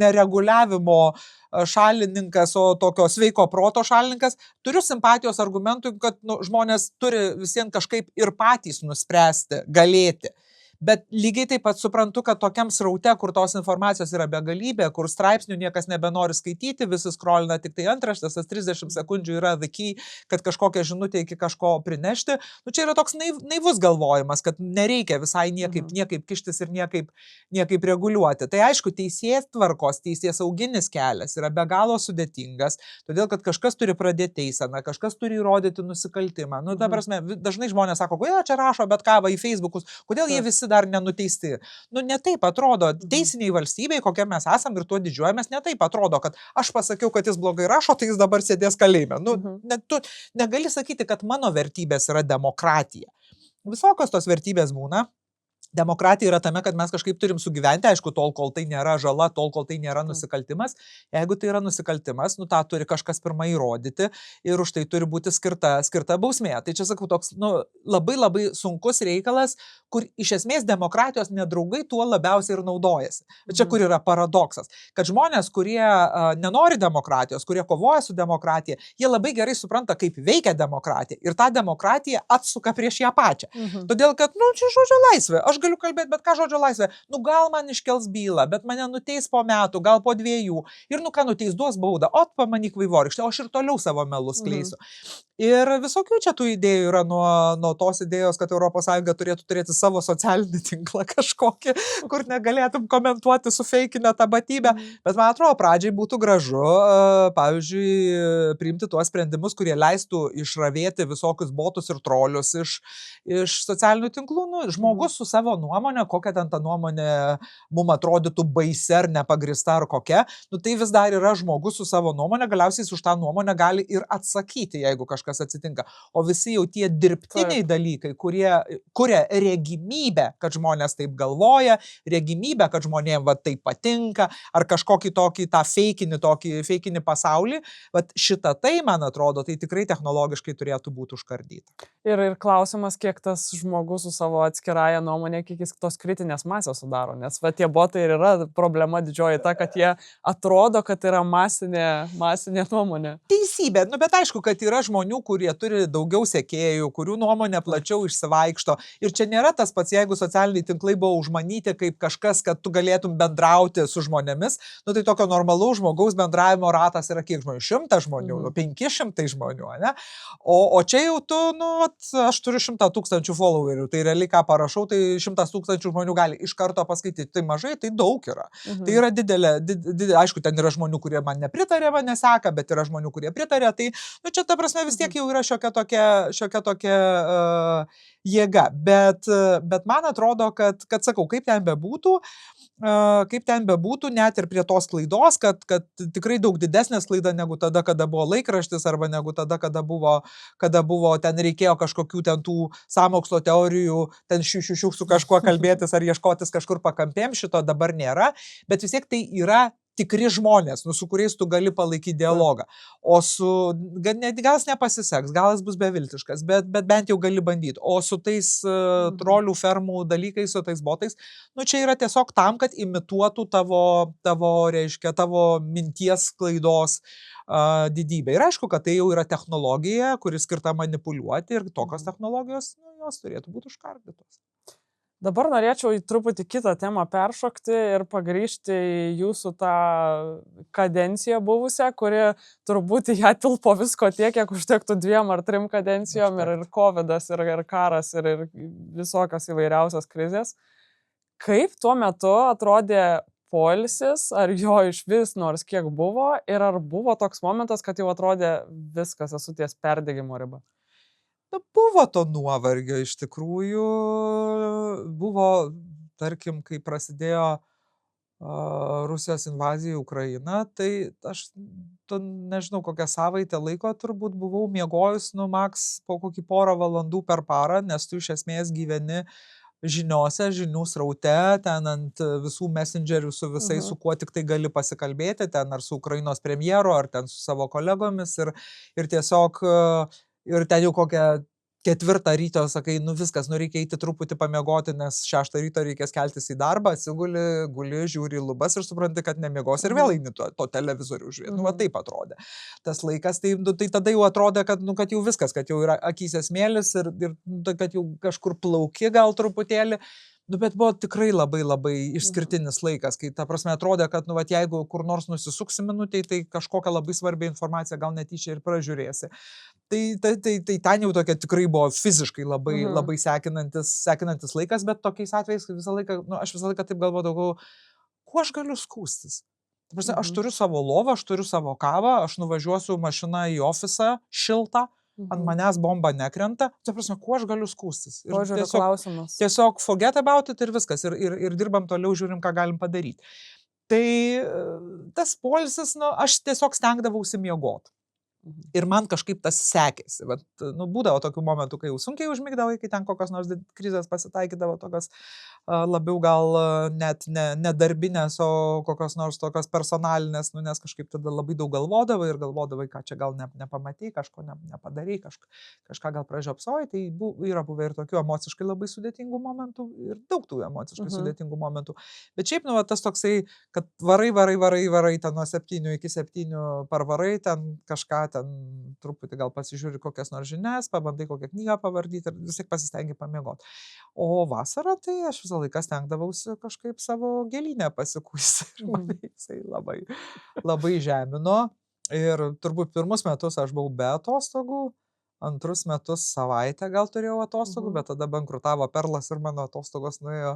nereguliavimo šalininkas, o tokio sveiko proto šalininkas, turiu simpatijos argumentų, kad žmonės turi visien kažkaip ir patys nuspręsti, galėti. Bet lygiai taip pat suprantu, kad tokiam sraute, kur tos informacijos yra begalybė, kur straipsnių niekas nebenori skaityti, visi skrolina tik tai antraštės, tas 30 sekundžių yra the key, kad kažkokią žinutę iki kažko prinešti. Čia yra toks naivus galvojimas, kad nereikia visai niekaip kištis ir niekaip reguliuoti. Tai aišku, teisėtvarkos, teisėsauginis kelias yra be galo sudėtingas, todėl kad kažkas turi pradėti teiseną, kažkas turi įrodyti nusikaltimą. Ta prasme, dažnai žmonės sako, kodėl čia rašo bet ką į Facebookus, kodėl jie visi dar nenuteisti. Ne taip atrodo, teisiniai valstybei, kokie mes esam ir tuo didžiuojamės, ne taip atrodo, kad aš pasakiau, kad jis blogai rašo, tai jis dabar sėdės kalėjime. Tu negali sakyti, kad mano vertybės yra demokratija. Visokios tos vertybės būna. Demokratija yra tame, kad mes kažkaip turim sugyventi, aišku, tol, kol tai nėra žala, tol, kol tai nėra nusikaltimas. Jeigu tai yra nusikaltimas, tą turi kažkas pirmą įrodyti ir už tai turi būti skirta bausmė. Tai čia, sakau, toks labai labai sunkus reikalas, kur iš esmės demokratijos nedraugai tuo labiausiai ir naudojasi. Bet čia kur yra paradoksas, kad žmonės, kurie nenori demokratijos, kurie kovoja su demokratija, jie labai gerai supranta, kaip veikia demokratija ir tą demokratiją atsuka prieš ją pačią. Todėl, kad, čia žodžio laisvė. Aš galiu kalbėti, bet ką žodžio laisvė? Gal man iškels bylą, bet mane nuteis po metų, gal po 2. Ir nuteis, duos baudą, pamanyk vaivorykštę, o aš ir toliau savo melus skleisiu. Ir visokių čia tų idėjų yra nuo tos idėjos, kad ES turėtų turėti savo socialinį tinklą kažkokį, kur negalėtum komentuoti su feikinė tapatybė. Bet man atrodo, pradžiai būtų gražu, pavyzdžiui, priimti tuos sprendimus, kurie leistų išravėti visokius botus ir trolius iš socialinių tinklų. Žmogus su savo nuomonė, kokia ten ta nuomonė mums atrodytų baisi ar nepagrįsta ar kokia, tai vis dar yra žmogus su savo nuomonė, galiausiai už tą nuomonę gali ir atsakyti, jeigu kažkas atsitinka. O visi jau tie dirbtiniai dalykai, kurie kuria regimybę, kad žmonės taip galvoja, regimybę, kad žmonėms taip patinka, ar kažkokį tokį tą feikinį pasaulį, šitą tai, man atrodo, tai tikrai technologiškai turėtų būti užkardyta. Ir klausimas, kiek tas žmogus su savo atskirąją nuomonę, kiek jis tos kritinės masės sudaro, nes tie botai ir yra problema didžioji ta, kad jie atrodo, kad yra masinė nuomonė. Teisybė, bet aišku, kad yra žmonių, kurie turi daugiau sekėjų, kurių nuomonė plačiau išsivaikšto. Ir čia nėra tas pats, jeigu socialiniai tinklai buvo užmanyti kaip kažkas, kad tu galėtum bendrauti su žmonėmis, tai tokio normalaus žmogaus bendravimo ratas yra kiek žmonių? 100 žmonių, 500 žmonių, ne? O čia jau tu, aš turiu 100 000 followerių, tai realiai ką parašau, tai 100 000 žmonių gali iš karto paskaityti. Tai mažai, tai daug yra. Tai yra didelė, aišku, ten yra žmonių, kurie man nepritarė, man neseka, bet yra žmonių, kurie pritarė. Tai čia ta prasme vis tiek jau yra šiokia tokia jėga. Bet man atrodo, kad sakau, kaip ten bebūtų, net ir prie tos klaidos, kad tikrai daug didesnė klaida negu tada, kada buvo laikraštis, arba negu tada, kada buvo ten reikėjo kažkokių ten tų sąmokslo teorijų, ten šių su kažkuo kalbėtis ar ieškotis kažkur pakampėm, šito dabar nėra, bet vis tiek tai yra tikri žmonės, nu, su kuriais tu gali palaikyti dialogą. O su, gal jis nepasiseks, gal jis bus beviltiškas, bet bent jau gali bandyti. O su tais trolių fermų dalykais, su tais botais, nu, čia yra tiesiog tam, kad imituotų reiškia, tavo minties klaidos didybę. Ir aišku, kad tai jau yra technologija, kuri skirta manipuliuoti ir tokios technologijos, nu, jos turėtų būti užkardytos. Dabar norėčiau į truputį kitą temą peršokti ir pagrįžti į jūsų tą kadenciją buvusią, kuri turbūt ją tilpo visko tiek, kiek užtektų 2 ar 3 kadencijom, ir COVIDas, ir karas, ir visokios įvairiausios krizės. Kaip tuo metu atrodė poilsis, ar jo iš vis nors kiek buvo, ir ar buvo toks momentas, kad jau atrodė viskas, esu ties perdegimo riba? Buvo to nuovargio iš tikrųjų, buvo, tarkim, kai prasidėjo Rusijos invazija į Ukrainą, tai aš nežinau, kokią savaitę laiko turbūt buvau miegojus, nu, maks po kokį 1 valandų per parą, nes tu iš esmės gyveni žiniose, žinių sraute, ten ant visų messengerių su visais, su kuo tik tai gali pasikalbėti, ten ar su Ukrainos premjeru, ar ten su savo kolegomis, ir tiesiog ir ten jau kokią 4 ryto sakai, nu viskas, nu reikia eiti truputį pamiegoti, nes 6 ryto reikės keltis į darbą, atsiguli, guli, žiūri į lubas ir supranti, kad nemiegos ir vėl eini to televizorių žiūrėti. Nu, va taip atrodė. Tas laikas, tai tada jau atrodė, kad, nu, kad jau viskas, kad jau yra akyse smėlis ir kad jau kažkur plauki gal truputėlį. Nu, bet buvo tikrai labai labai išskirtinis laikas, kai ta prasme atrodė, kad, nu, vat, jeigu kur nors nusisuksi minutėj, tai kažkokią labai svarbią informaciją gal netyčia ir pražiūrėsi. Tai ten jau tokia tikrai buvo fiziškai labai, labai sekinantis laikas, bet tokiais atvejais visą laiką, nu, aš visą laiką taip galvodavau, kuo aš galiu skųstis? Ta prasme, aš turiu savo lovą, aš turiu savo kavą, aš nuvažiuosiu mašiną į ofisą šiltą, ant manęs bomba nekrenta, ta prasme, kuo aš galiu skųstis? Požiūrio klausimas. Tiesiog forget about it ir viskas, ir dirbam toliau, žiūrim, ką galim padaryti. Tai tas poilsis, nu, aš tiesiog stengdavausi miegoti. Ir man kažkaip tas sekėsi. Bet, nu, būdavo tokių momentų, kai jau sunkiai užmigdavai, kai ten kokios nors krizės pasitaikydavo, tokios labiau gal net ne darbinės, o kokios nors tokios personalinės, nu, nes kažkaip tada labai daug galvodavai ir galvodavai, ką čia gal nepamatei, kažko nepadarai, kažką gal pražiopsojai. Tai yra buvę ir tokių emociškai labai sudėtingų momentų ir daug tų emociškai sudėtingų momentų. Bet šiaip, nu, tas toksai, kad varai ten nuo 7 iki 7 parvarai, ten kažką ten truputį gal pasižiūri kokias nors žinias, pabandai kokią knygą pavardyti ir vis tiek pasistengi pamiegoti. O vasarą tai aš visą laiką stengdavausi kažkaip savo gėlynę pasikuisti. Ir mane jisai labai, labai žemino. Ir turbūt 1 metus aš buvau be atostogų, 2 metus savaitę gal turėjau atostogų, bet tada bankrutavo Perlas ir mano atostogos nuėjo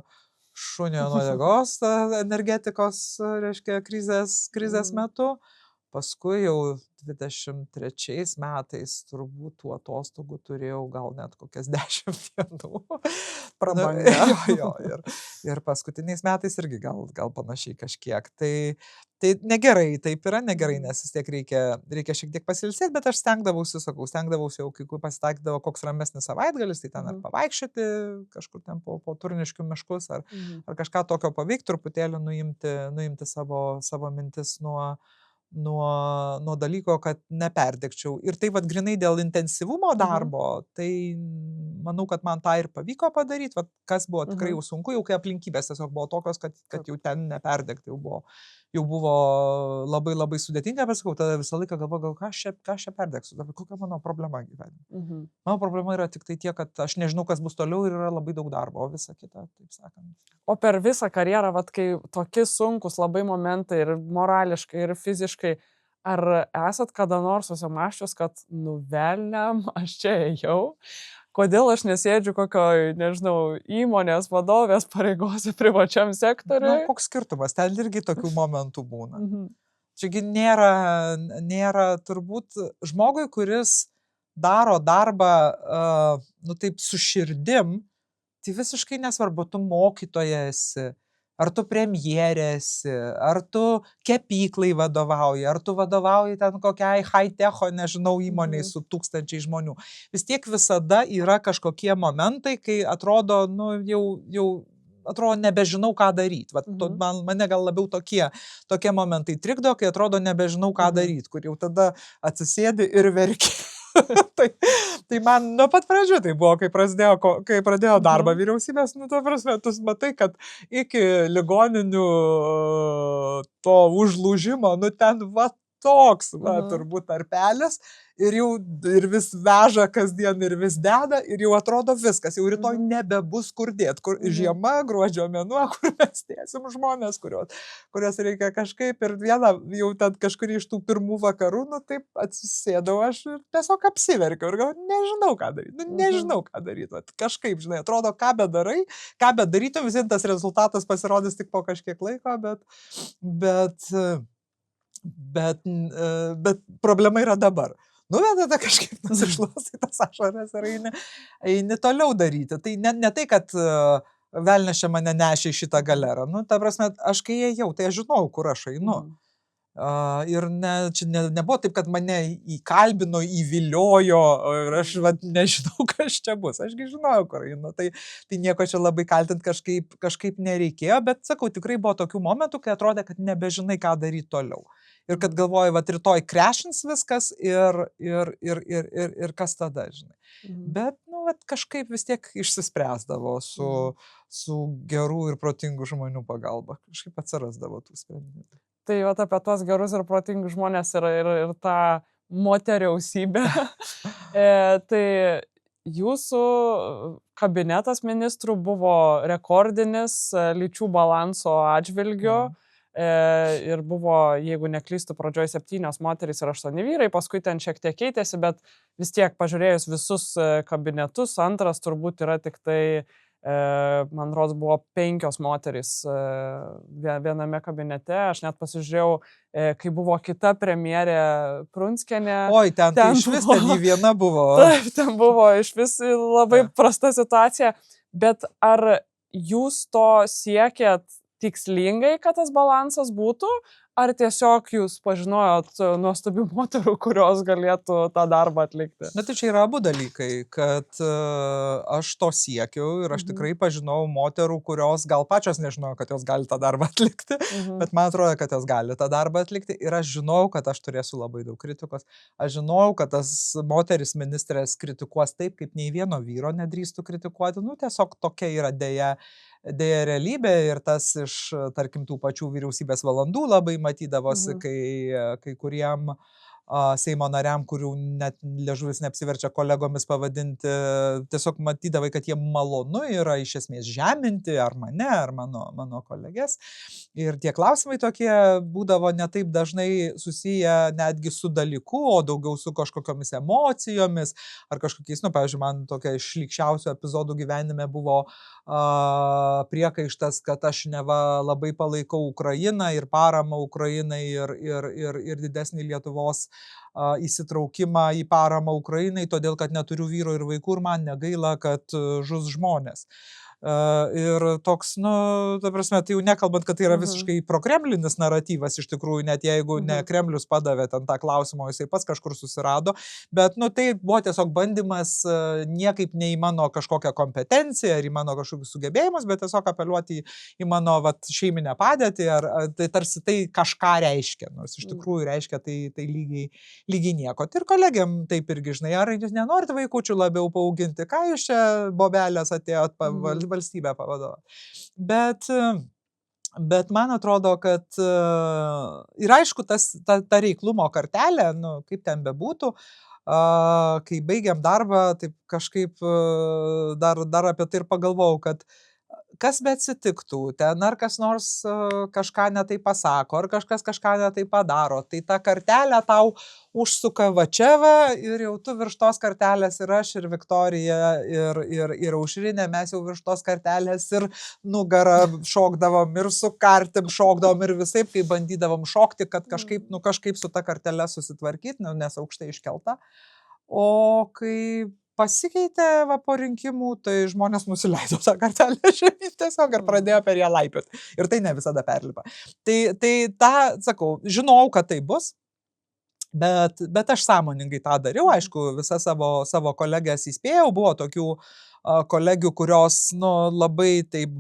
šunio nuodegos energetikos, reiškia, krizės metu. Paskui jau 23 metais turbūt tų atostogų turėjau gal net kokias 10 dienų. Prabanga. Jo, ir paskutiniais metais irgi gal panašiai kažkiek. Tai negerai, taip yra negerai, nes vis tiek reikia šiek tiek pasilsėti, bet aš stengdavausi jau, kai pasitaikydavo koks ramesnis savaitgalis, tai ten ar pavaikščioti kažkur ten po Turniškių miškus, ar kažką tokio paveikti, truputėlį nuimti savo mintis nuo dalyko, kad neperdegčiau. Ir tai vat grinai dėl intensyvumo darbo, tai manau, kad man tą ir pavyko padaryti, vat kas buvo tikrai jau sunku, jau kai aplinkybės tiesiog buvo tokios, kad jau ten neperdegti, jau buvo labai labai sudėtinga, bet sakau, tada visą laiką galvoju, ką aš čia perdegsiu, kokia mano problema gyvenime. Mano problema yra tik tai tiek, kad aš nežinau, kas bus toliau ir yra labai daug darbo, o visa kita, taip sakant. O per visą karjerą, vat, kai tokie sunkus labai momentai ir morališkai, ir fiziškai, ar esat kada nors susimąsčius, kad nuvelniam, aš čia ėjau? Kodėl aš nesėdžiu kokioj, nežinau, įmonės vadovės pareigose privačiam sektoriui? Na, koks skirtumas, ten irgi tokių momentų būna. Čiagi nėra turbūt žmogui, kuris daro darbą, nu taip, su širdim, tai visiškai nesvarbu, tu mokytoja esi, ar tu premjerė esi, ar tu kepyklai vadovauji, ar tu vadovauji ten kokiai high-techo, nežinau, įmoniai su 1000 žmonių. Vis tiek visada yra kažkokie momentai, kai atrodo, nu, jau atrodo, nebežinau, ką daryti. Mane gal labiau tokie momentai trikdo, kai atrodo, nebežinau, ką daryti, kur jau tada atsisėdi ir verki. tai man nuo pat pradžių tai buvo, kai pradėjo darbą vyriausybės, nu, to prasme, tu matai, kad iki ligoninių to užlūžimo, nu, ten toks, turbūt tarpelis, ir vis veža kasdien, ir vis deda, ir jau atrodo viskas, jau rytoj nebebus kur dėt, kur žiema, gruodžio mėnuo, kur mes dėsim žmonės, kurios reikia kažkaip, ir vieną jau ten kažkurį iš tų pirmų vakarų, nu taip atsisėdau aš ir tiesiog apsiverkiau ir galvoju, nežinau ką daryti, kažkaip, žinai, atrodo, ką bedarytum, vis vien tas rezultatas pasirodys tik po kažkiek laiko, bet problema yra dabar. Nu, bet tada kažkaip nusišluosai tas ašaras ir eini toliau daryti. Tai ne tai, kad velnias čia mane nešė į šitą galerą. Nu, ta prasme, aš kai ėjau, tai aš žinau, kur aš einu. Ir čia nebuvo taip, kad mane įkalbino, įviliojo ir aš nežinau, kas čia bus. Ašgi žinojau, kur einu. Tai nieko čia labai kaltinti kažkaip nereikėjo, bet sakau, tikrai buvo tokių momentų, kai atrodė, kad nebežinai, ką daryti toliau. Ir kad galvoju, rytoj krešins viskas ir kas tada, žinai. Bet, nu, kažkaip vis tiek išsispręsdavo su gerų ir protingų žmonių pagalba. Kažkaip atsirasdavo tų sprendimų. Tai apie tuos gerus ir protingus žmonės ir tą moteriausybę. Tai jūsų kabinetas ministrų buvo rekordinis lyčių balanso atžvilgiu. Ir buvo, jeigu neklystu, pradžioj 7 moterys ir 8 vyrai, paskui ten šiek tiek keitėsi, bet vis tiek pažiūrėjus visus kabinetus, antras turbūt yra tik tai, man rodos, buvo 5 moterys viename kabinete. Aš net pasižiūrėjau, kai buvo kita premjerė Prunskienė. Oi, ten iš vis ten viena buvo. Taip, ten buvo iš vis labai prasta situacija, bet ar jūs to siekėt tikslingai, kad tas balansas būtų, ar tiesiog jūs pažinojot nuostabių moterų, kurios galėtų tą darbą atlikti? Na, tai čia yra abu dalykai, kad aš to siekiu ir aš tikrai pažinau moterų, kurios gal pačios nežinojo, kad jos gali tą darbą atlikti, bet man atrodo, kad jos gali tą darbą atlikti ir aš žinau, kad aš turėsiu labai daug kritikos. Aš žinau, kad tas moteris ministrės kritikuos taip, kaip nei vieno vyro nedrįstų kritikuoti. Nu, tiesiog tokia yra deja realybė ir tas iš, tarkim, tų pačių vyriausybės valandų labai matydavosi, kai kuriem Seimo nariam, kurių net liežuvis neapsiverčia kolegomis pavadinti, tiesiog matydavai, kad jie malonu yra iš esmės žeminti ar mane, ar mano kolegės. Ir tie klausimai tokie būdavo ne taip dažnai susiję netgi su dalyku, o daugiau su kažkokiomis emocijomis, ar kažkokiais, pavyzdžiui, man tokia iš šlykščiausių epizodų gyvenime buvo priekaištas, kad aš neva labai palaikau Ukrainą ir paramą Ukrainai ir didesnį Lietuvos įsitraukimą į paramą Ukrainai, todėl kad neturiu vyro ir vaikų ir man negaila, kad žus žmonės. Ir toks, ta prasme, tai jau nekalbant, kad tai yra visiškai prokremlinis naratyvas, iš tikrųjų, net jeigu ne Kremlius padavė ten tą klausimą, jisai pats kažkur susirado, bet, tai buvo tiesiog bandymas niekaip ne į mano kažkokią kompetenciją ar į mano kažkokius sugebėjimus, bet tiesiog apeliuoti į mano šeiminę padėtį, ar tai tarsi tai kažką reiškia, nors iš tikrųjų reiškia tai lygiai nieko. Tai ir kolegiam taip irgi, žinai, ar jūs nenorit vaikučių labiau paauginti, ką jūs čia bobelės atėjot valstybę pavadovą. Bet man atrodo, kad ir aišku, ta reiklumo kartelė, kaip ten bebūtų, kai baigiam darbą, taip kažkaip dar apie tai ir pagalvojau, kad kas be atsitiktų, ten ar kas nors kažką netai pasako, ar kažkas kažką netai padaro, tai ta kartelė tau užsuka va čia ir jau tu virš tos kartelės ir aš, ir Viktorija, ir Aušrinė, mes jau virš tos kartelės ir nugarą šokdavom, ir su kartim šokdavom, ir visaip, kai bandydavom šokti, kad kažkaip su ta kartelė susitvarkyti, nes aukštai iškelta. O kai pasikeitė po rinkimų, tai žmonės nusileido tą kartelę žemyn tiesiog ir pradėjo per ją laipioti. Ir tai ne visada perlipa. Tai sakau, žinau, kad tai bus, bet aš sąmoningai tą dariau. Aišku, visą savo kolegės įspėjau. Buvo tokių kolegių, kurios labai taip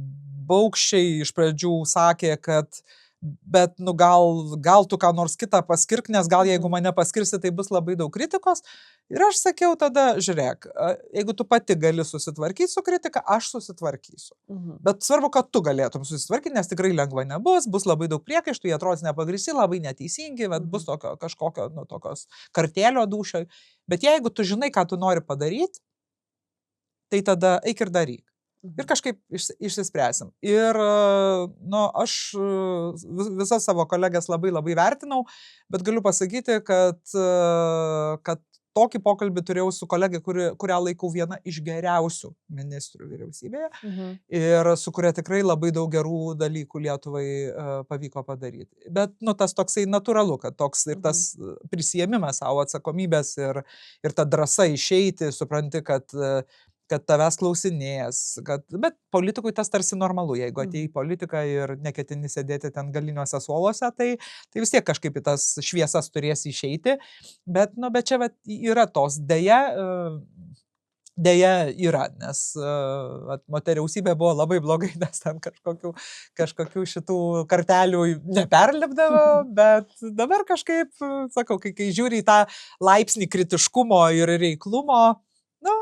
stambaukščiai iš pradžių sakė, kad bet nu, gal tu ką nors kitą paskirk, nes gal jeigu mane paskirsi, tai bus labai daug kritikos. Ir aš sakiau tada, žiūrėk, jeigu tu pati gali susitvarkyti su kritika, aš susitvarkysiu. Bet svarbu, kad tu galėtum susitvarkyti, nes tikrai lengva nebus, bus labai daug priekaištų, jie atrodys nepagrįsti, labai neteisingi, bet bus kažkokio, nu, tokios kartėlio dūšio. Bet jeigu tu žinai, ką tu nori padaryti, tai tada eik ir daryk. Ir kažkaip išsispręsim. Ir, nu, aš visas savo kolegės labai vertinau, bet galiu pasakyti, kad tokį pokalbį turėjau su kolegė, kurią laikau viena iš geriausių ministrų vyriausybėje ir su kuria tikrai labai daug gerų dalykų Lietuvai pavyko padaryti. Bet, nu, tas toksai natūralu, kad toks ir tas prisijėmimas savo atsakomybės ir ta drąsa išeiti, supranti, kad tavęs klausinės, bet politikui tas tarsi normalu, jeigu atėjai į politiką ir neketini sėdėti ten galiniuose suoluose, tai vis tiek kažkaip į tas šviesas turės išeiti, bet čia yra tos deja yra, nes moteriausybė buvo labai blogai, nes ten kažkokių šitų kartelių neperlipdavo, bet dabar kažkaip, sakau, kai žiūri į tą laipsnį kritiškumo ir reiklumo, nu,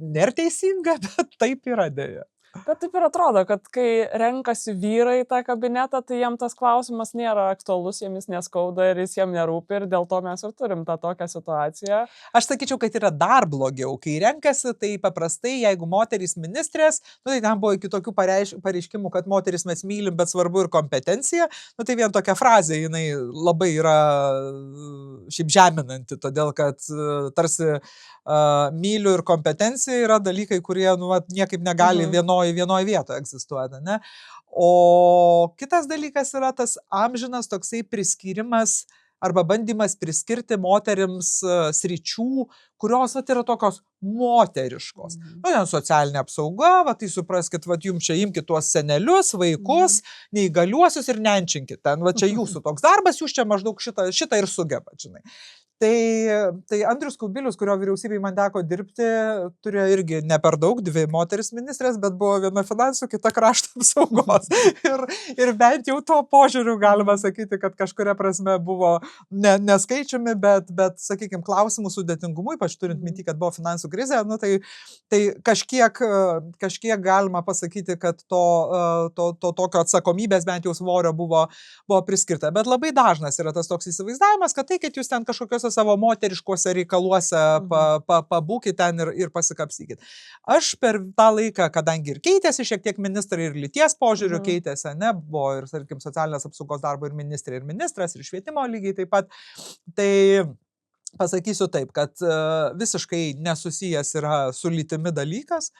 nėra teisinga, bet taip yra dėja. Bet taip ir atrodo, kad kai renkasi vyrai tą kabinetą, tai jiem tas klausimas nėra aktualus, jiems neskauda ir jis jiem nerūpi ir dėl to mes ir turim tą tokią situaciją. Aš sakyčiau, kad yra dar blogiau. Kai renkasi, tai paprastai, jeigu moterys ministrės, nu, tai ten buvo iki tokių pareiškimų, kad moteris mes mylim, bet svarbu ir kompetencija. Nu, tai vien tokia frazė, jinai labai yra šiaip žeminanti, todėl kad tarsi myliu ir kompetencija yra dalykai, kurie nu, niekaip negali vienoje vietoje egzistuoti. Ne? O kitas dalykas yra tas amžinas toksai priskyrimas arba bandymas priskirti moterims sričių, kurios yra tokios moteriškos. Nu, socialinė apsauga, tai supraskit, jums čia imkit tuos senelius, vaikus, neįgaliuosius ir nenčinkit. Ten, čia jūsų toks darbas, jūs čia maždaug šitą ir sugebat, žinai. Tai Andrius Kubilius, kurio vyriausybėje man teko dirbti, turėjo irgi ne per daug, 2 moteris ministrės, bet buvo viena finansų, kita krašto apsaugos. Ir bent jau to požiūriu galima sakyti, kad kažkuria prasme buvo neskaičiumi, bet sakykime, klausimų sudėtingumu, ypač turint minty, kad buvo finansų krizė, nu, tai kažkiek galima pasakyti, kad to tokio atsakomybės bent jau svorio buvo priskirta. Bet labai dažnas yra tas toks įsivaizdavimas, kad tai, kad jūs ten kažkokios savo moteriškuose reikaluose pabūkit ten ir pasikapsykit. Aš per tą laiką, kadangi ir keitėsi šiek tiek ministrai ir lyties požiūrių keitėsi, ne, buvo ir, tarkim, socialinės apsaugos darbo ir ministrė, ir ministras, ir švietimo lygiai taip pat, tai pasakysiu taip, kad visiškai nesusijęs yra su lytimi dalykas.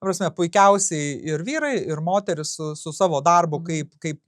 Prasme, puikiausiai ir vyrai, ir moteris su savo darbu kaip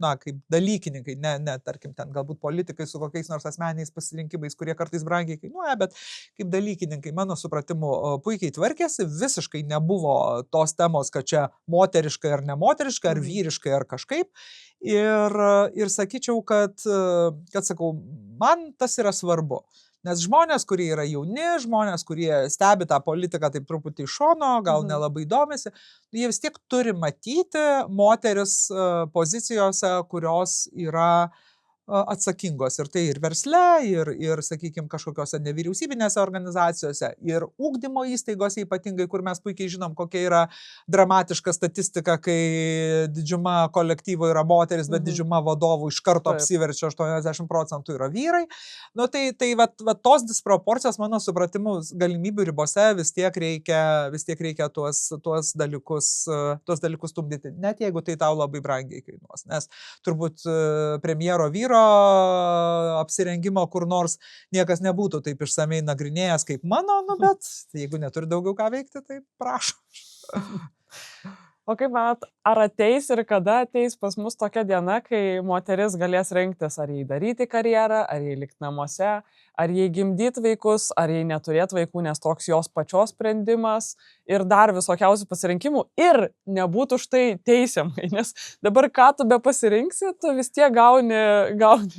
dalykininkai, ne, tarkim, ten galbūt politikai su kokiais nors asmeniais pasirinkimais, kurie kartais brangiai kainuoja, bet kaip dalykininkai, mano supratimu, puikiai tvarkėsi, visiškai nebuvo tos temos, kad čia moteriškai ar nemoteriškai, ar vyriškai, ar kažkaip. Ir sakyčiau, kad sakau, man tas yra svarbu. Nes žmonės, kurie yra jauni, žmonės, kurie stebi tą politiką taip truputį iš šono, gal nelabai domisi, jie vis tiek turi matyti moteris pozicijose, kurios yra atsakingos. Ir tai ir versle, ir sakykime, kažkokiose nevyriausybinėse organizacijose, ir ugdymo įstaigose ypatingai, kur mes puikiai žinom, kokia yra dramatiška statistika, kai didžiuma kolektyvo yra moteris, bet didžiuma vadovų iš karto apsiverčia, 80% yra vyrai. Nu, tai tos disproporcijos, mano supratimu, galimybių ribose vis tiek reikia tuos dalykus stumdyti, net jeigu tai tau labai brangiai kainuos. Nes turbūt premjero vyro apsirengimo kur nors niekas nebūtų taip išsamei nagrinėjęs kaip mano, nu, bet jeigu neturi daugiau ką veikti, tai prašom. O kaip manat, ar ateis ir kada ateis pas mus tokia diena, kai moteris galės rinktis, ar jai daryti karjerą, ar jai likti namuose, ar jai gimdyti vaikus, ar jai neturėti vaikų, nes toks jos pačios sprendimas, ir dar visokiausių pasirinkimų ir nebūtų už tai teisiamai, nes dabar ką tu be pasirinksi, tu vis tiek gauni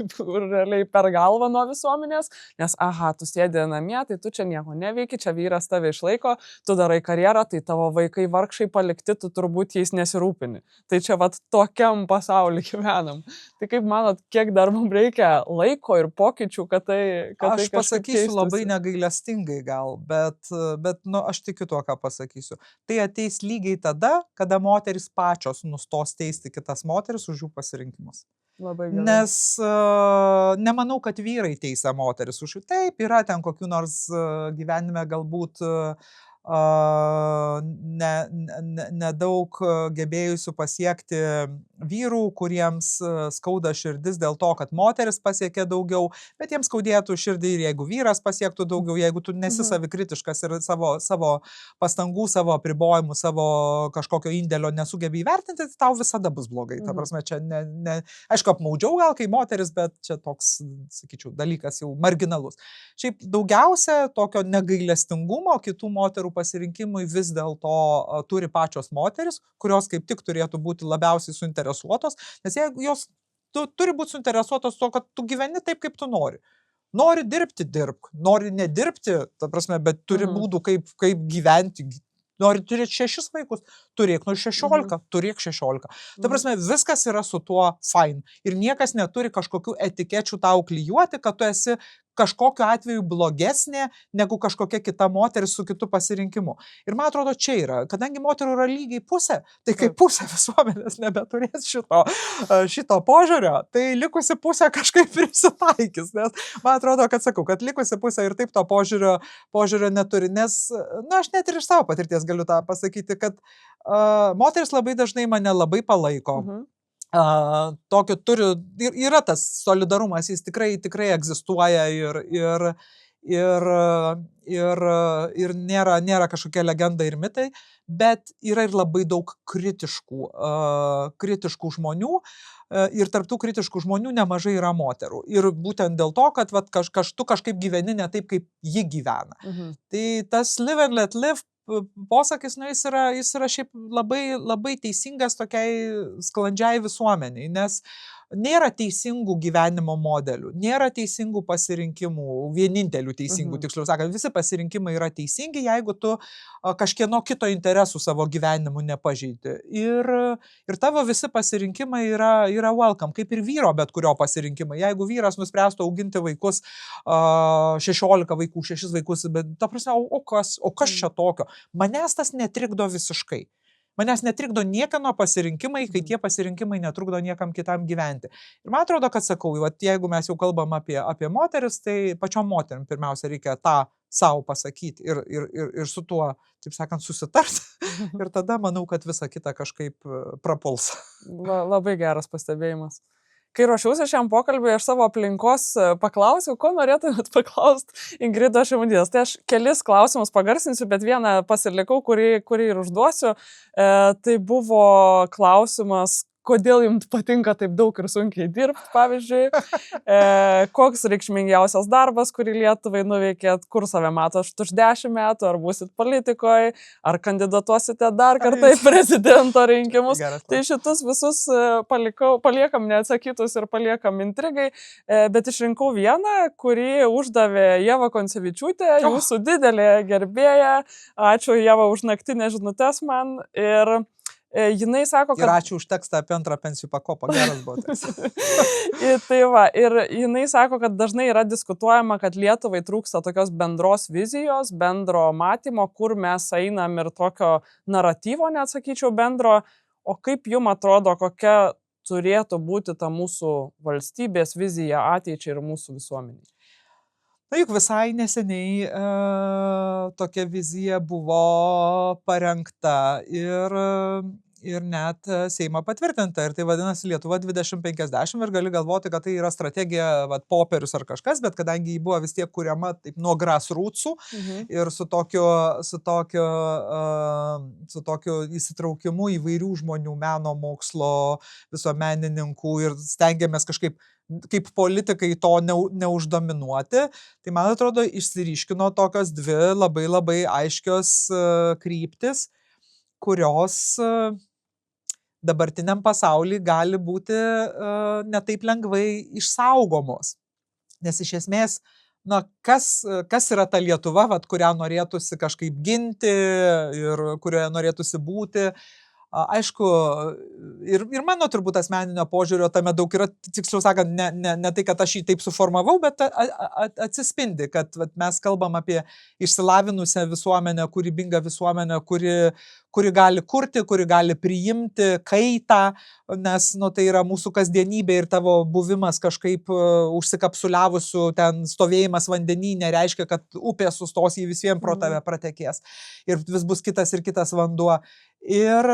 realiai per galvą nuo visuomenės, nes aha, tu sėdi namie, tai tu čia nieko neveiki, čia vyras tave išlaiko, tu darai karjerą, tai tavo vaikai vargšai palikti, tu turbūt jais nesirūpini. Tai čia vat tokiam pasaulyje gyvenam. Tai kaip manot, kiek dar mums reikia laiko ir pokyčių, kad tai... Aš pasakysiu labai negailestingai gal, bet nu, aš tikiu tuo, ką pasakysiu. Tai ateis lygiai tada, kada moteris pačios nustos teisti kitas moteris už jų pasirinkimus. Labai gerai. Nes nemanau, kad vyrai teisia moteris už jų. Taip, yra ten kokių nors gyvenime galbūt nedaug gebėjusių pasiekti vyrų, kuriems skauda širdis dėl to, kad moteris pasiekė daugiau, bet jiems skaudėtų širdį ir jeigu vyras pasiektų daugiau, jeigu tu nesi savikritiškas ir savo pastangų, savo apribojimų, savo kažkokio indėlio nesugebi įvertinti, tai tau visada bus blogai. Ta prasme, čia aišku, apmaudžiau gal kai moteris, bet čia toks, sakyčiau, dalykas jau marginalus. Šiaip daugiausia tokio negailestingumo kitų moterų pasirinkimui vis dėlto turi pačios moteris, kurios kaip tik turėtų būti labiausiai suinteresuotos, nes jeigu jos turi būti suinteresuotos to, kad tu gyveni taip, kaip tu nori. Nori dirbti, dirbk. Nori nedirbti, ta prasme, bet turi būdų, kaip gyventi. Nori turėti 6 vaikus, turėk 16, turėk 16. Ta prasme, viskas yra su tuo fine. Ir niekas neturi kažkokių etikečių tau klijuoti, kad tu esi kažkokiu atveju blogesnė negu kažkokia kita moteris su kitu pasirinkimu. Ir man atrodo, čia yra, kadangi moterų yra lygiai pusė, tai kai pusė visuomenės nebeturės šito požiūrio, tai likusi pusė kažkaip prisitaikys. Nes man atrodo, kad sakau, kad likusi pusė ir taip to požiūrio neturi. Nes, na, aš net ir iš savo patirties galiu tą pasakyti, kad moteris labai dažnai mane labai palaiko. Tokio turi, yra tas solidarumas, jis tikrai egzistuoja ir nėra kažkokia legenda ir mitai, bet yra ir labai daug kritiškų žmonių ir tarp tų kritiškų žmonių nemažai yra moterų. Ir būtent dėl to, kad tu kažkaip gyveni ne taip, kaip ji gyvena. Tai tas live and let live posakis, nu, jis yra šiaip labai, labai teisingas tokiai sklandžiai visuomeniai, nes nėra teisingų gyvenimo modelių, nėra teisingų pasirinkimų, vienintelių teisingų, tiksliau sakant, visi pasirinkimai yra teisingi, jeigu tu kažkieno kito interesų savo gyvenimu nepažeidi. Ir tavo visi pasirinkimai yra welcome, kaip ir vyro bet kurio pasirinkimai. Jeigu vyras nuspręstų auginti vaikus, 16 vaikų, 6 vaikus, bet ta prasme, o kas čia tokio? Manęs tas netrikdo visiškai. Manęs netrikdo niekieno pasirinkimai, kai tie pasirinkimai netrukdo niekam kitam gyventi. Ir man atrodo, kad sakau, jeigu mes jau kalbam apie moteris, tai pačiom moterim pirmiausia reikia tą savo pasakyti ir su tuo, taip sakant, susitarti. Ir tada manau, kad visa kita kažkaip prapuls. Labai geras pastebėjimas. Kai ruošiausi šiam pokalbiui, aš savo aplinkos paklausiau, ko norėtumėt paklausti Ingridos Šimonytės. Tai aš kelis klausimus pagarsinsiu, bet vieną pasilikau, kurį ir užduosiu. Tai buvo klausimas, kodėl jums patinka taip daug ir sunkiai dirbti, pavyzdžiui. Koks reikšmingiausias darbas, kurį Lietuvai nuveikėt, kur save matot už 10 metų, ar būsit politikoje, ar kandidatuosite dar kartą į prezidento rinkimus. Tai šitus visus paliekam neatsakytus ir paliekam intrigai, bet išrinkau vieną, kurį uždavė Ieva Koncevičiūtė, jūsų didelė gerbėja. Ačiū Ieva už naktinę žinutes man. Ir jinai sako, kad... Ir ačiū už tekstą apie antrą pensijų pakopą, geras buvo tas. Tai va, ir jinai sako, kad dažnai yra diskutuojama, kad Lietuvai trūksta tokios bendros vizijos, bendro matymo, kur mes einam ir tokio naratyvo, net sakyčiau, bendro. O kaip jums atrodo, kokia turėtų būti ta mūsų valstybės vizija ateičiai ir mūsų visuomeniai? Na juk visai neseniai tokia vizija buvo parengta ir ir net Seimo patvirtinta. Ir tai vadinasi Lietuva 2050 ir gali galvoti, kad tai yra strategija, popierius ar kažkas, bet kadangi ji buvo vis tiek kuriama taip nuo grassrootsų ir su tokiu įsitraukimu įvairių žmonių, meno, mokslo, visuomenininkų ir stengiamės kažkaip kaip politikai to neuždominuoti, tai man atrodo išsiryškino tokios dvi labai labai aiškios kryptis, kurios dabartiniam pasaulyje gali būti netaip lengvai išsaugomos. Nes iš esmės, kas yra ta Lietuva, kurią norėtųsi kažkaip ginti ir kurioje norėtųsi būti. Aišku, ir mano turbūt asmeninio požiūrio tame daug yra, tiksliau sakant, ne tai, kad aš jį taip suformavau, bet atsispindi, kad mes kalbam apie išsilavinusią visuomenę, kūrybingą visuomenę, kuri gali kurti, kuri gali priimti kaitą, nes tai yra mūsų kasdienybė ir tavo buvimas kažkaip užsikapsuliavusių ten stovėjimas vandenyne reiškia, kad upė sustos, jį visiems pro tave pratekės ir vis bus kitas ir kitas vanduo. Ir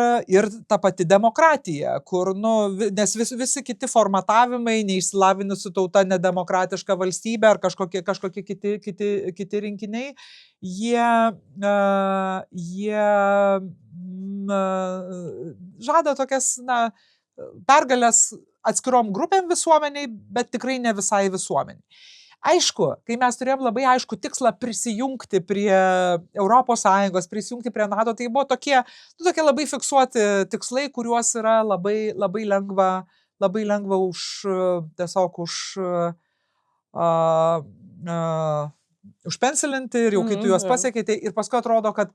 ta pati demokratija, kur, nes visi kiti formatavimai, neišsilavinusi tauta, nedemokratiška valstybė ar kažkokie kiti rinkiniai, jie žada tokias, pergalės atskirom grupėm visuomeniai, bet tikrai ne visai visuomeniai. Aišku, kai mes turėjom labai aišku tikslą prisijungti prie ES, prisijungti prie NATO, tai buvo tokie labai fiksuoti tikslai, kuriuos yra labai lengva užpensilinti ir jau kai tu juos pasiekėte ir paskui atrodo, kad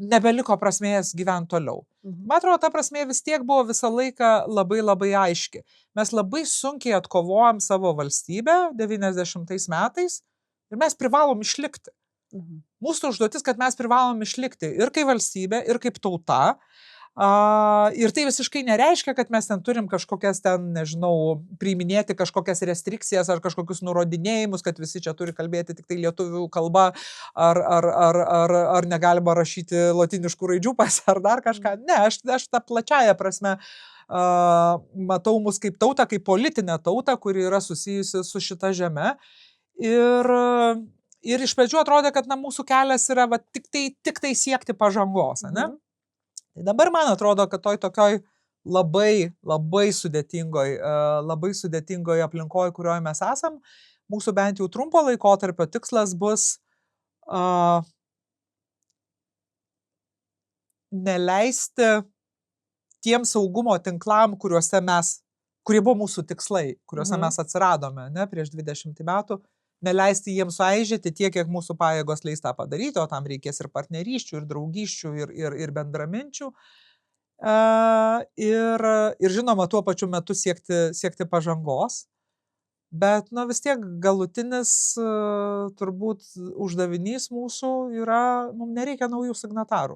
nebeliko prasmės gyventi toliau. Man atrodo, ta prasmė vis tiek buvo visą laiką labai aiški. Mes labai sunkiai atkovojom savo valstybę 90 metais ir mes privalom išlikti. Mūsų užduotis, kad mes privalom išlikti ir kaip valstybė, ir kaip tauta. Ir tai visiškai nereiškia, kad mes ten turim kažkokias priiminėti kažkokias restrikcijas ar kažkokius nurodinėjimus, kad visi čia turi kalbėti tik tai lietuvių kalba ar negalima rašyti lotyniškų raidžių ar dar kažką. Ne, aš tą plačiają prasme matau mus kaip tautą, kaip politinę tautą, kuri yra susijusi su šita žeme. Ir iš pradžių atrodė, kad mūsų kelias yra tik tai siekti pažangos, ne? Tai dabar man atrodo, kad tokioj labai sudėtingoj aplinkoje, kurioje mes esam, mūsų bent jau trumpo laikotarpio tikslas bus neleisti tiem saugumo tinklam, kurie buvo mūsų tikslai, kuriuose mes atsiradome, ne, prieš 20 metų, neleisti jiems suaižėti tiek, kiek mūsų pajėgos leis tą padaryti, o tam reikės ir partnerysčių, ir draugysčių, ir bendraminčių. Ir žinoma, tuo pačiu metu siekti pažangos. Bet vis tiek galutinis turbūt uždavinys mūsų yra, mums nereikia naujų signatarų.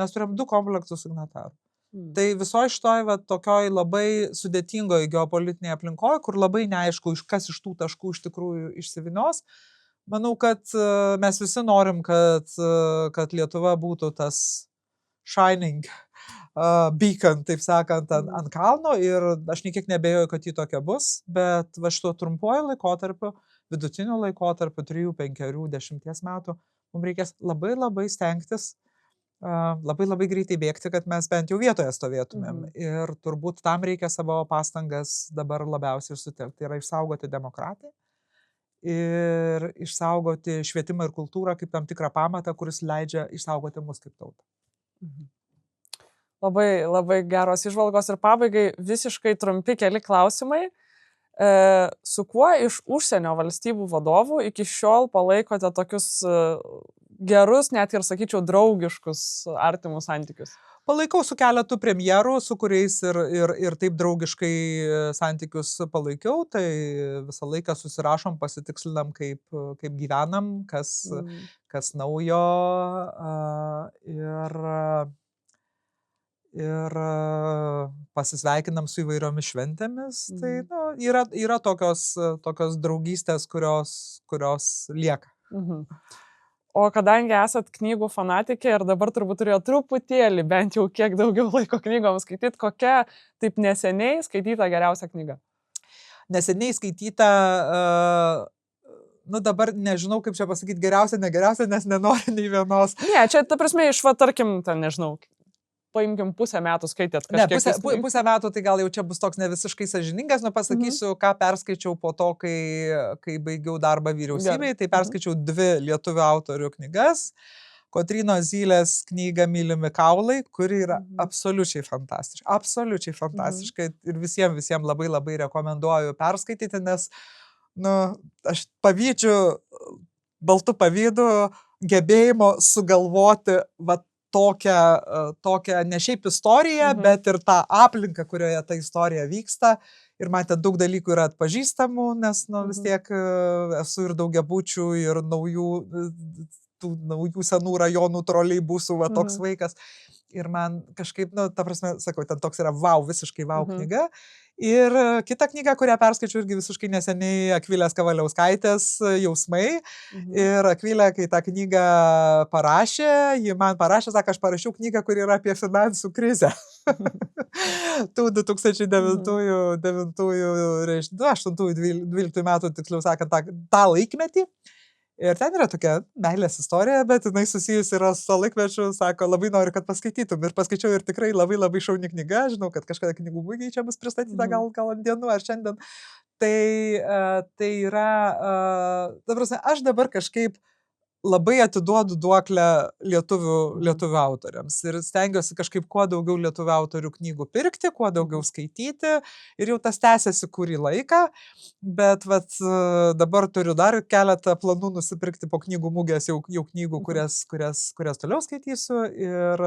Mes turim 2 komplektus signatarų. Tai visoje šitoje tokioj labai sudėtingoje geopolitinėje aplinkoje, kur labai neaišku, kas iš tų taškų iš tikrųjų išsivinios. Manau, kad mes visi norim, kad Lietuva būtų tas shining beacon, taip sakant, ant kalno ir aš niekiek nebejoju, kad ji tokia bus, bet šituo trumpuoju laikotarpiu, vidutiniu laikotarpiu, 3, 5, 10 metų, mums reikės labai stengtis, labai greitai bėgti, kad mes bent jau vietoje stovėtumėm. Ir turbūt tam reikia savo pastangas dabar labiausiai sutelkti. Tai yra išsaugoti demokratiją ir išsaugoti švietimą ir kultūrą kaip tam tikrą pamatą, kuris leidžia išsaugoti mus kaip tautą. Labai geros įžvalgos ir pabaigai visiškai trumpi keli klausimai. Su kuo iš užsienio valstybių vadovų iki šiol palaikote tokius gerus, net ir, sakyčiau, draugiškus, artimus santykius? Palaikau su keletu premjerų, su kuriais ir taip draugiškai santykius palaikiau, tai visą laiką susirašom, pasitikslinam, kaip gyvenam, kas naujo ir pasisveikinam su įvairiomis šventėmis. Tai yra tokios draugystės, kurios lieka. O kadangi esat knygų fanatikė ir dabar turbūt turėjo truputėlį, bent jau kiek daugiau laiko knygoms skaityti, kokia taip neseniai skaityta geriausia knyga? Neseniai skaityta, nu dabar nežinau, kaip čia pasakyti, geriausia, negeriausia, nes nenoriu nei vienos. Ne, čia, ta prasme, tarkim, ten, nežinau, paimkim pusę metų skaitėt kažkiek. Ne, pusę metų tai gal jau čia bus toks ne visiškai sąžiningas, nu pasakysiu, ką perskaičiau po to, kai baigiau darbą vyriausybėje, tai perskaičiau 2 lietuvių autorių knygas. Kotrynos Zylės knygą Mylimi kaulai, kuri yra absoliučiai fantastiška. Absoliučiai fantastiška ir visiems labai labai rekomenduoju perskaityti, nes, nu, aš pavydžiu, baltu pavydu gebėjimo sugalvoti, va, tokią ne šiaip istoriją, bet ir tą aplinką, kurioje ta istorija vyksta. Ir man ten daug dalykų yra atpažįstamų, nes nu, vis tiek esu ir daugiabučių, ir naujų senų rajonų troleibusų, va toks vaikas. Ir man kažkaip, nu, ta prasme, sakau, ten toks yra visiškai knyga. Ir kita knyga, kurią perskaičiau irgi visiškai neseniai, Akvilės Kavaliauskaitės Jausmai. Ir Akvilė, kai tą knygą parašė, ji man parašė, sako, aš parašiau knygą, kuri yra apie finansų krizę. Tų 2009-2012 metų, tiksliau sakant, tą laikmetį. Ir ten yra tokia meilės istorija, bet jinai susijusi yra su to laikmečiu, sako, labai noriu, kad paskaitytum. Ir paskaičiau ir tikrai labai labai šauni knyga, žinau, kad kažkada knygų mugėje čia bus pristatyta, gal ant dienų ar šiandien. Tai yra, ta prasme, aš dabar kažkaip labai atiduodu duoklę lietuvių autoriams ir stengiuosi kažkaip kuo daugiau lietuvių autorių knygų pirkti, kuo daugiau skaityti ir jau tas tęsiasi kurį laiką, bet vat, dabar turiu dar keletą planų nusipirkti po knygų mugės jau knygų, kurias toliau skaitysiu ir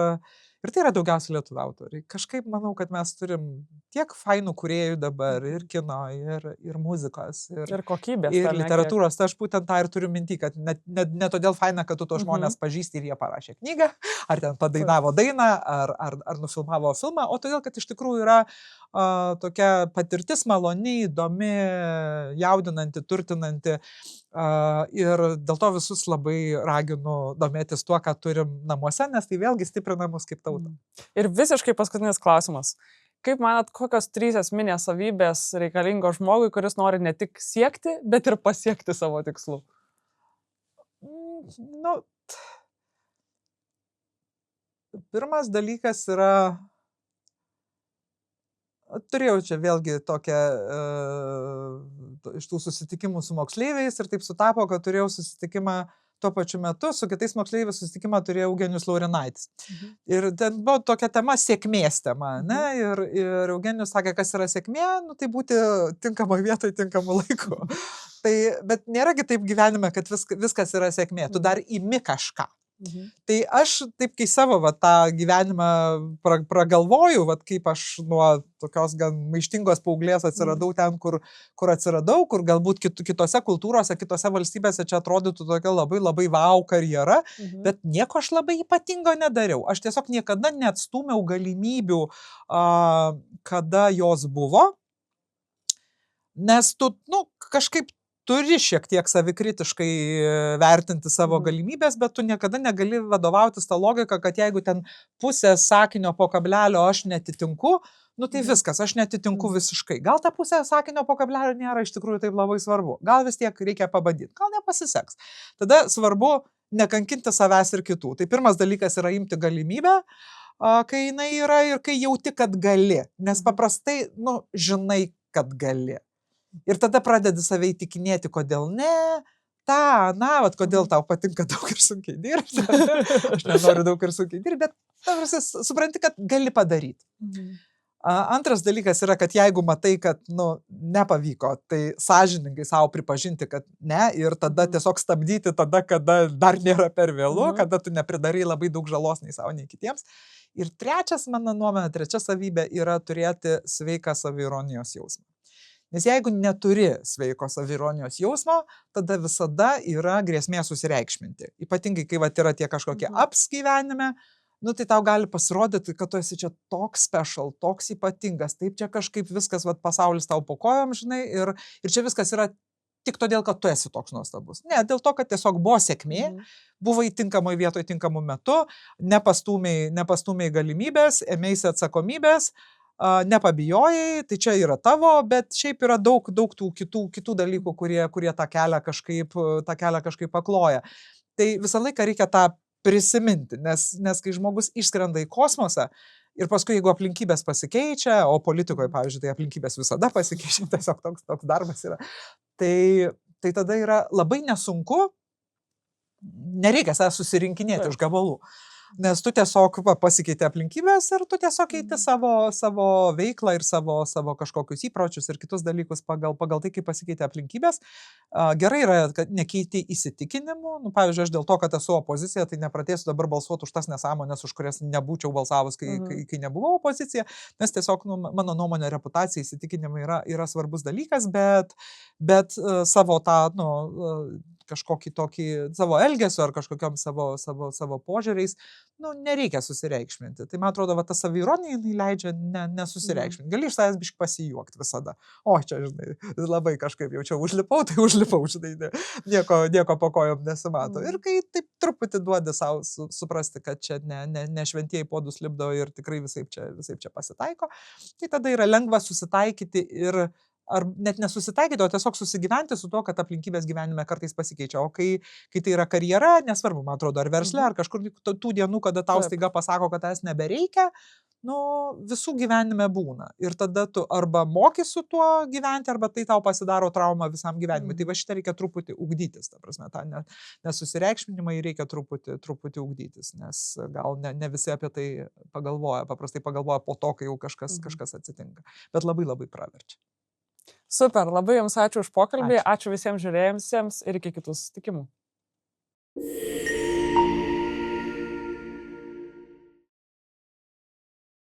tai yra daugiausiai lietuvių autoriai. Kažkaip manau, kad mes turim tiek fainų kūrėjų dabar ir kino, ir muzikos, ir kokybės, ir literatūros. Tai aš būtent tą ir turiu minty, kad ne todėl faina, kad tu to žmonės pažįsti ir jie parašė knygą, ar ten padainavo dainą, ar nufilmavo filmą, o todėl, kad iš tikrųjų yra tokia patirtis maloni, įdomi, jaudinanti, turtinanti. Ir dėl to visus labai raginu domėtis tuo, ką turim namuose, nes tai vėlgi stiprina mus kaip tautą. Ir visiškai paskutinis klausimas. Kaip manat, kokios 3 esminės savybės reikalingos žmogui, kuris nori ne tik siekti, bet ir pasiekti savo tikslų? Nu, pirmas dalykas yra, turėjau čia vėlgi tokią iš tų susitikimų su moksleiviais ir taip sutapo, kad turėjau susitikimą tuo pačiu metu, su kitais moksleiviais susitikimą turėjo Eugenijus Laurinaitis. Ir ten buvo tokia tema sėkmės tema, ne? Ir Eugenijus sakė, kas yra sėkmė, nu, tai būti tinkamoje vietoje, tinkamu laiku. Bet nėragi taip gyvenime, kad viskas yra sėkmė, tu dar imi kažką. Tai aš taip, kai savo tą gyvenimą pragalvoju, kaip aš nuo tokios gan maištingos paauglės atsiradau ten, kur atsiradau, kur galbūt kitose kultūrose, kitose valstybėse čia atrodytų tokia labai labai vau karjera, bet nieko aš labai ypatingo nedariau. Aš tiesiog niekada neatstūmiau galimybių, kada jos buvo, nes tu, kažkaip turi šiek tiek savikritiškai vertinti savo galimybės, bet tu niekada negali vadovautis tą logiką, kad jeigu ten pusę sakinio po kablelio aš netitinku, tai viskas, aš netitinku visiškai. Gal ta pusė sakinio po kablelio nėra iš tikrųjų taip labai svarbu. Gal vis tiek reikia pabandyti, gal nepasiseks. Tada svarbu nekankinti savęs ir kitų. Tai pirmas dalykas yra imti galimybę, kai jinai yra ir kai jauti, kad gali. Nes paprastai, žinai, kad gali. Ir tada pradedi save įtikinėti, kodėl ne, kodėl tau patinka daug ir sunkiai dirbti. Aš nenoriu daug ir sunkiai dirbti, bet supranti, kad gali padaryti. Antras dalykas yra, kad jeigu matai, kad nepavyko, tai sąžiningai savo pripažinti, kad ne, ir tada tiesiog stabdyti tada, kada dar nėra per vėlu, kada tu nepridarai labai daug žalos nei savo, nei kitiems. Ir trečias, mano nuomonė, trečia savybė yra turėti sveiką saviironijos jausmą. Nes jeigu neturi sveiko saviironijos jausmo, tada visada yra grėsmė susireikšminti. Ypatingai, kai yra tie kažkokie ups gyvenime, tai tau gali pasirodyti, kad tu esi čia toks special, toks ypatingas, taip čia kažkaip viskas, pasaulis tau po kojom, žinai, ir čia viskas yra tik todėl, kad tu esi toks nuostabus. Ne, dėl to, kad tiesiog buvo sėkmė, buvai tinkamoje vietoje, tinkamu metu, nepastūmiai galimybės, ėmėsi atsakomybės, nepabijojai, tai čia yra tavo, bet šiaip yra daug tų kitų dalykų, kurie tą kelią kažkaip pakloja. Tai visą laiką reikia tą prisiminti, nes kai žmogus išskrenda į kosmosą ir paskui, jeigu aplinkybės pasikeičia, o politikoje, pavyzdžiui, tai aplinkybės visada pasikeičia, tiesiog toks darbas yra, tai tada yra labai nesunku, nereikia savęs susirinkinėti iš gabalų. Nes tu tiesiog pasikeitė aplinkybės ir tu tiesiog keiti savo veiklą ir savo kažkokius įpročius ir kitus dalykus pagal tai, kaip pasikeitė aplinkybės. Gerai yra, kad nekeiti įsitikinimų. Nu, pavyzdžiui, aš dėl to, kad esu opozicija, tai nepradėsiu dabar balsuoti už tas nesąmonės, už kurias nebūčiau balsavus, kai nebuvau opozicija, nes tiesiog, mano nuomonė, reputacija, įsitikinimai yra svarbus dalykas, bet savo tą, kažkokį tokį savo elgesio ar kažkokiam savo požiūriais, nereikia susireikšminti. Tai man atrodo, ta saviironija leidžia nesusireikšminti. Gali iš savęs biškį pasijuokti visada. O, čia, žinai, labai kažkaip jaučiau, užlipau, žinai, nieko po kojom nesimato. Ir kai taip truputį duodi savo suprasti, kad čia ne šventieji podus lipdo ir tikrai visaip čia pasitaiko, tai tada yra lengva susitaikyti ir ar net nesusitaikyti, o tiesiog susigyventi su tuo, kad aplinkybės gyvenime kartais pasikeičia. O kai tai yra karjera, nesvarbu, man atrodo, ar versle, ar kažkur tų dienų, kada tau staiga pasako, kad tavęs nebereikia, visų gyvenime būna. Ir tada tu arba moki su tuo gyventi, arba tai tau pasidaro trauma visam gyvenimui. Tai va šitą reikia truputį ugdytis, ta prasme, tą nesusireikšminimą reikia truputį ugdytis, nes gal ne visi apie tai pagalvoja, paprastai pagalvoja po to, kai jau kažkas atsitinka. Bet labai labai praverčia. Super, labai jums ačiū už pokalbį, ačiū visiems žiūrėjusiems ir iki kitų susitikimų.